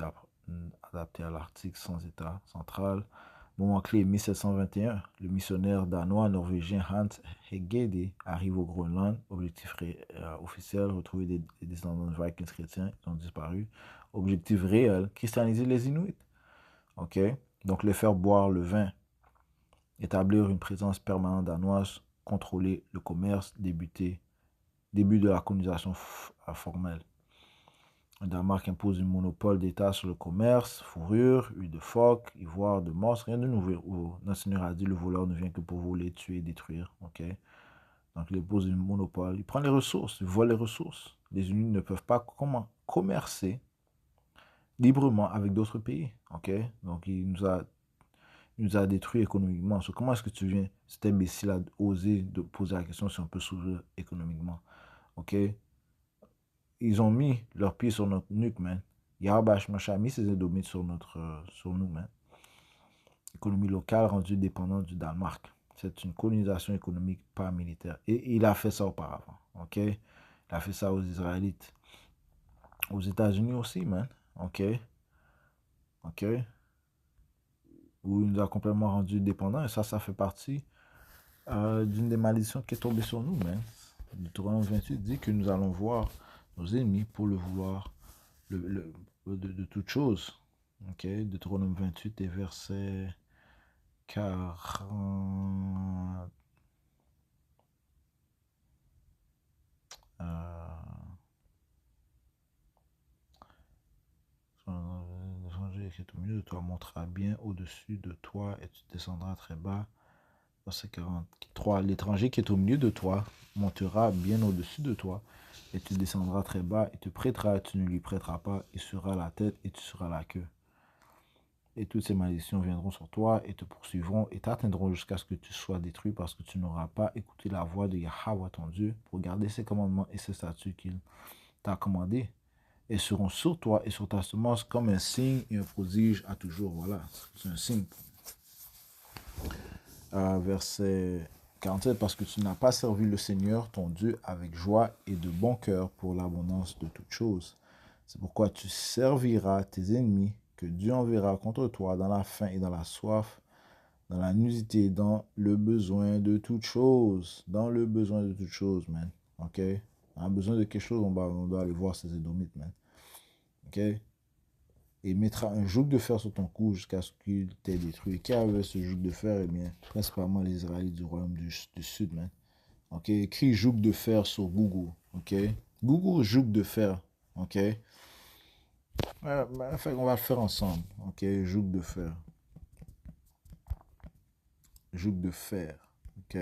adaptée à l'Arctique sans état central. Moment clé 1721, le missionnaire danois norvégien Hans Hegede arrive au Groenland. Objectif officiel, retrouver des descendants de Vikings chrétiens, ils ont disparu. Objectif réel, christianiser les Inuits. Ok, donc les faire boire le vin, établir une présence permanente danoise, contrôler le commerce, début de la colonisation formelle. Le Danemark impose un monopole d'État sur le commerce, fourrure, huile de phoque, ivoire, de morse, rien de nouveau. Notre Seigneur a dit, le voleur ne vient que pour voler, tuer, détruire. Ok. Donc il impose un monopole, il prend les ressources, il vole les ressources. Les Unis ne peuvent pas commercer librement avec d'autres pays. Ok. Donc il nous a détruits économiquement. So, comment est-ce que tu viens, cet imbécile a osé de poser la question si on peut s'ouvrir économiquement? Ok. Ils ont mis leurs pieds sur notre nuque, man. Yarbash Macha a mis ses Édomites sur nous, man. Économie locale rendue dépendante du Danemark. C'est une colonisation économique, pas militaire. Et il a fait ça auparavant, ok? Il a fait ça aux Israélites. Aux États-Unis aussi, man. Ok? Ok? Où il nous a complètement rendus dépendants. Et ça fait partie d'une des malédictions qui est tombée sur nous, man. Deutéronome 28 dit que nous allons voir nos ennemis pour le vouloir de toute chose. Ok, Deutéronome 28 et verset 40. L'étranger qui est au milieu de toi montera bien au-dessus de toi et tu descendras très bas. Verset 43. L'étranger qui est au milieu de toi montera bien au-dessus de toi et tu descendras très bas et te prêtera, tu ne lui prêteras pas, il sera la tête et tu seras la queue. Et toutes ces malédictions viendront sur toi et te poursuivront et t'atteindront jusqu'à ce que tu sois détruit parce que tu n'auras pas écouté la voix de Yahweh ton Dieu pour garder ses commandements et ses statuts qu'il t'a commandés. Et seront sur toi et sur ta semence comme un signe et un prodige à toujours. Voilà, c'est un signe. Verset 47, parce que tu n'as pas servi le Seigneur ton Dieu avec joie et de bon cœur pour l'abondance de toutes choses. C'est pourquoi tu serviras tes ennemis que Dieu enverra contre toi dans la faim et dans la soif, dans la nudité, dans le besoin de toutes choses. Dans le besoin de toutes choses, man. Ok? On a besoin de quelque chose, on doit aller voir ces Édomites, man. Ok? Et il mettra un joug de fer sur ton cou jusqu'à ce qu'il t'ait détruit. Qui avait ce joug de fer? Eh bien, principalement les Israélites du royaume du Sud, man. Ok? Écris joug de fer sur Google. Ok? Google joug de fer. Ok? On va le faire ensemble. Ok, joug de fer. Joug de fer. Ok.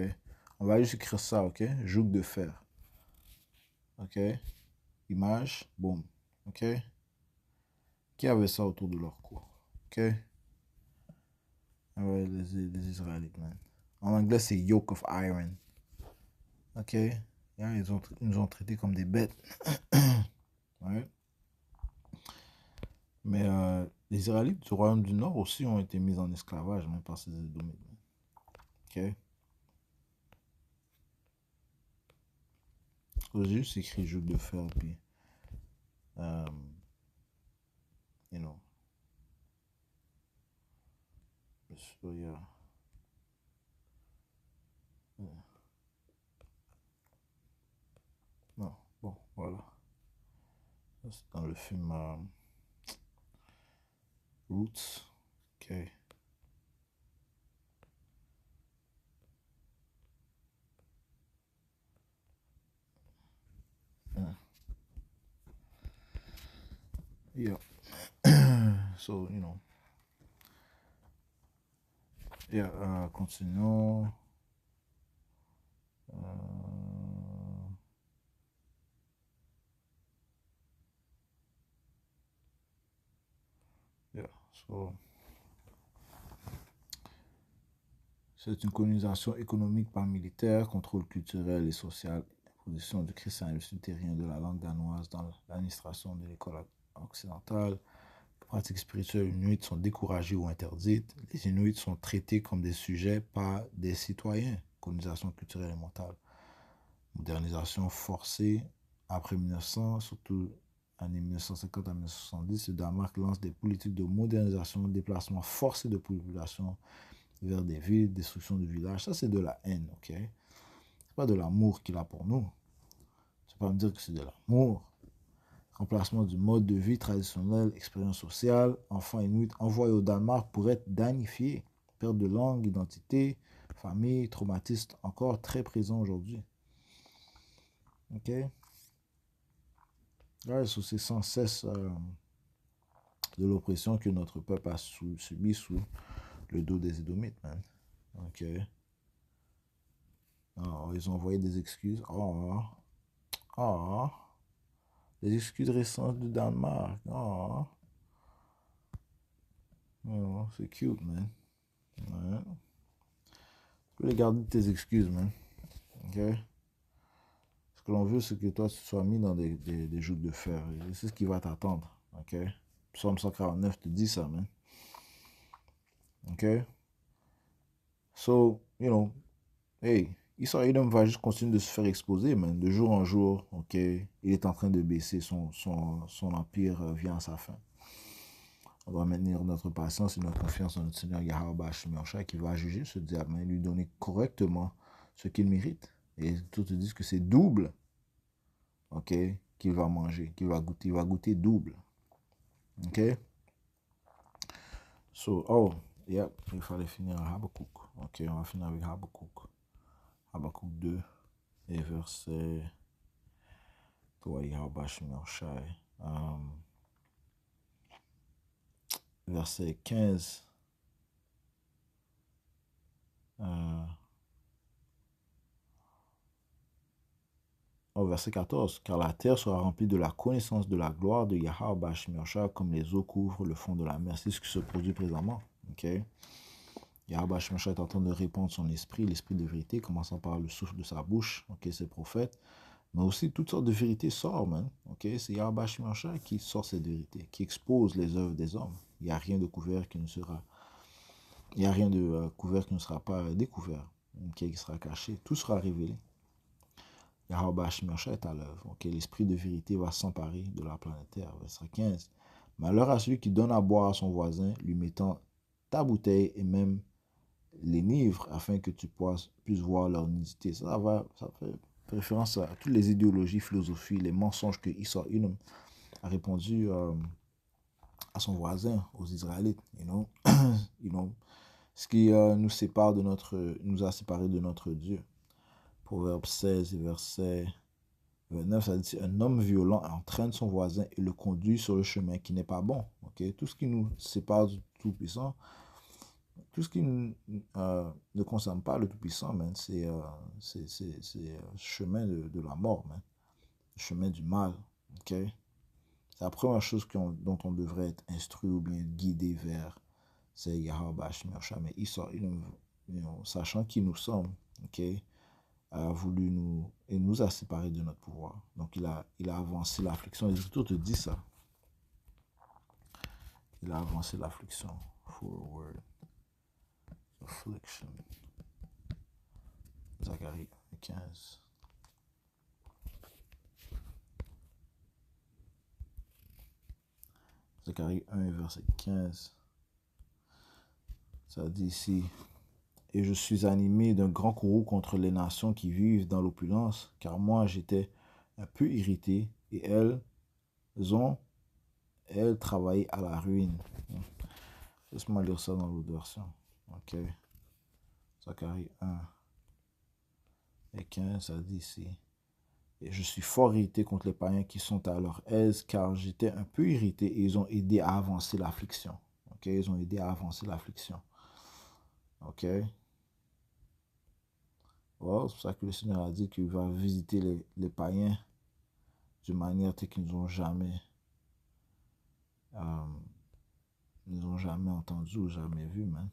On va juste écrire ça, ok? Joug de fer. Ok. Image. Boum. Ok. Qui avait ça autour de leur cou? Ok. Ah ouais, les Israélites, man. En anglais, c'est yoke of iron. Ok. Yeah, ils nous ont traités comme des bêtes. Ouais. Mais les Israélites du royaume du Nord aussi ont été mis en esclavage même par ces Édomites. Ok? J'ai juste écrit joug de fer, puis, euh, you know, so, yeah. Non, bon, voilà. Ça, c'est dans le film Roots. Ok. Yeah. So, you know. Yeah, continuons. Yeah, so, c'est une colonisation économique par militaire, contrôle culturel et social, position du christianisme luthérien de la langue danoise dans l'administration de l'école occidentale. Les pratiques spirituelles inuites sont découragées ou interdites. Les Inuits sont traités comme des sujets, pas des citoyens. Colonisation culturelle et mentale. Modernisation forcée après 1900, surtout années 1950 à 1970, le Danemark lance des politiques de modernisation, déplacement forcé de population vers des villes, destruction de villages. Ça, c'est de la haine, ok? C'est pas de l'amour qu'il a pour nous. Je ne vais pas me dire que c'est de l'amour. Remplacement du mode de vie traditionnel, expérience sociale, enfants inuits envoyés au Danemark pour être danifiés. Perte de langue, identité, famille, traumatisme encore très présent aujourd'hui. Ok? Ouais, c'est sans cesse de l'oppression que notre peuple a subi sous le dos des Édomites, man. Ok? Oh, ils ont envoyé des excuses. Oh. Les excuses récentes du Danemark. Oh, c'est cute, man. Ouais. Tu peux les garder tes excuses, man. Ok? Ce que l'on veut, c'est que toi, tu sois mis dans des jougs de fer. Et c'est ce qui va t'attendre. Ok? Psaume 149 te dit ça, man. Ok? So, you know, hey, Issa Edom va juste continuer de se faire exposer, man, de jour en jour. Ok? Il est en train de baisser. Son empire vient à sa fin. On doit maintenir notre patience et notre confiance en notre Seigneur Yahweh Shemioshai qui va juger ce diable et lui donner correctement ce qu'il mérite. Et tout te disent que c'est double, ok, qu'il va manger, qu'il va goûter. Il va goûter double. Ok? So, oh, yeah, il fallait finir à Habakkuk. Ok, on va finir avec Habakkuk. Habakkuk 2 et verset... Toi, Yahweh Shemioshai. Verset 15. Au verset 14, car la terre sera remplie de la connaissance de la gloire de Yahweh Shemioshai comme les eaux couvrent le fond de la mer. C'est ce qui se produit présentement. Okay? Yahweh Shemioshai est en train de répandre son esprit, l'esprit de vérité, commençant par le souffle de sa bouche, okay, ses prophètes. Mais aussi, toutes sortes de vérités sortent, man. Okay? C'est Yahweh Shemioshai qui sort cette vérité, qui expose les œuvres des hommes. Il n'y a rien de couvert qui ne sera... Il n'y a rien de couvert qui ne sera pas découvert, okay, qui sera caché. Tout sera révélé. Yahweh Shemioshai est à l'œuvre. Okay? L'esprit de vérité va s'emparer de la planète Terre. Verset 15. Malheur à celui qui donne à boire à son voisin, lui mettant ta bouteille et même l'énivre, afin que tu puisses voir leur nudité. Ça fait référence à toutes les idéologies, philosophies, les mensonges que Issa Edom a répondu à son voisin, aux Israélites. You know, ce qui nous a séparés de notre Dieu. Proverbe 16 et verset 29, ça dit, un homme violent entraîne son voisin et le conduit sur le chemin qui n'est pas bon. Okay? Tout ce qui nous sépare du Tout-Puissant, tout ce qui ne concerne pas le Tout-Puissant, c'est le chemin de la mort, man. Le chemin du mal. Okay? C'est la première chose dont on devrait être instruit ou bien guidé vers, c'est Yahweh Shemioshai. Mais sachant qui nous sommes, okay, a voulu nous a séparés de notre pouvoir. Donc il a avancé l'affliction. Les Écritures te disent ça. Il a avancé l'affliction. Forward. Affliction. Zacharie 15. Zacharie 1, verset 15. Ça dit ici, et je suis animé d'un grand courroux contre les nations qui vivent dans l'opulence, car moi j'étais un peu irrité, et elles travaillé à la ruine. Laisse-moi lire ça dans l'autre version. Ok. Zacharie 1 et 15, ça dit ici. Et je suis fort irrité contre les païens qui sont à leur aise, car j'étais un peu irrité et ils ont aidé à avancer l'affliction. Ok, ils ont aidé à avancer l'affliction. Ok. Well, c'est pour ça que le Seigneur a dit qu'il va visiter les païens de manière qu'ils n'ont jamais, entendu ou jamais vu, man.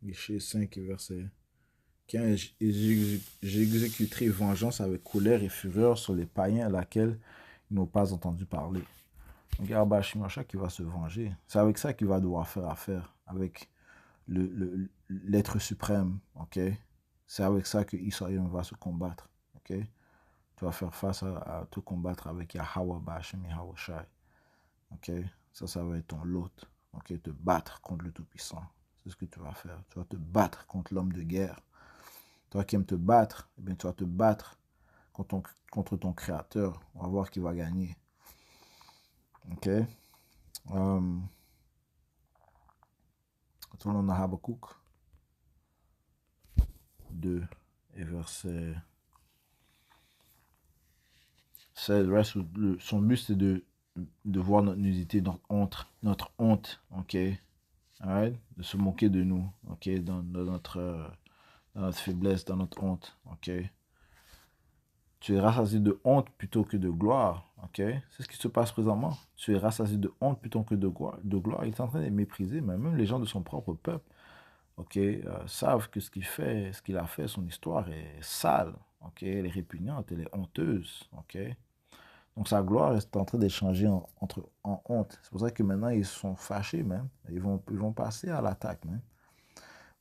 Michée 5, verset 15. J'exécuterai vengeance avec colère et fureur sur les païens à laquelle ils n'ont pas entendu parler. Donc, il y a Abashimacha qui va se venger. C'est avec ça qu'il va devoir faire affaire, avec l'être suprême. Ok. C'est avec ça que Israël va se combattre. Ok. Tu vas faire face à te combattre avec Yahweh Bashim Yahweh Shai. Ok. Ça va être ton lot. Ok. Te battre contre le Tout-Puissant. C'est ce que tu vas faire. Tu vas te battre contre l'homme de guerre. Toi qui aimes te battre, eh bien, tu vas te battre contre ton créateur. On va voir qui va gagner. Ok. Retournons à Habakkuk 2 et verset 16. Son but c'est de voir notre nudité, notre honte, ok. Alright? De se moquer de nous, ok, dans notre faiblesse, dans notre honte, ok. Tu es rassasié de honte plutôt que de gloire, ok. C'est ce qui se passe présentement. Tu es rassasié de honte plutôt que de gloire. Il est en train de mépriser, mais même les gens de son propre peuple, ok, savent que ce qu'il a fait, son histoire est sale, ok, elle est répugnante, elle est honteuse, ok. Donc sa gloire est en train d'échanger en honte. C'est pour ça que maintenant ils sont fâchés même. Ils vont passer à l'attaque même.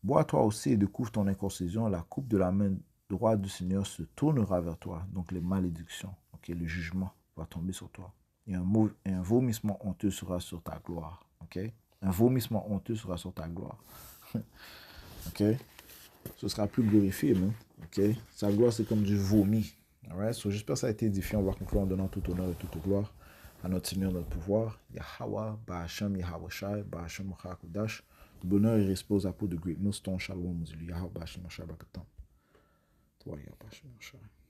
Bois toi aussi et découvre ton inconcision. La coupe de la main droite du Seigneur se tournera vers toi. Donc les malédictions, ok, le jugement va tomber sur toi. Et un vomissement honteux sera sur ta gloire. Ok. Un vomissement honteux sera sur ta gloire. Ok. Ce sera plus glorifié même. Ok. Sa gloire c'est comme du vomi. Alright, so j'espère que ça a été édifiant. On va conclure en donnant tout honneur et toute gloire à notre Seigneur, notre pouvoir. Yahweh, Ba'ashem, Yahweh Shai, Ba'ashem, Mochakudash. Bonheur et repose à peau de great millstone. Shalom, Yahweh, Ba'ashem, Mochakudash. Toi, Yahweh, Ba'ashem, Mochakudash.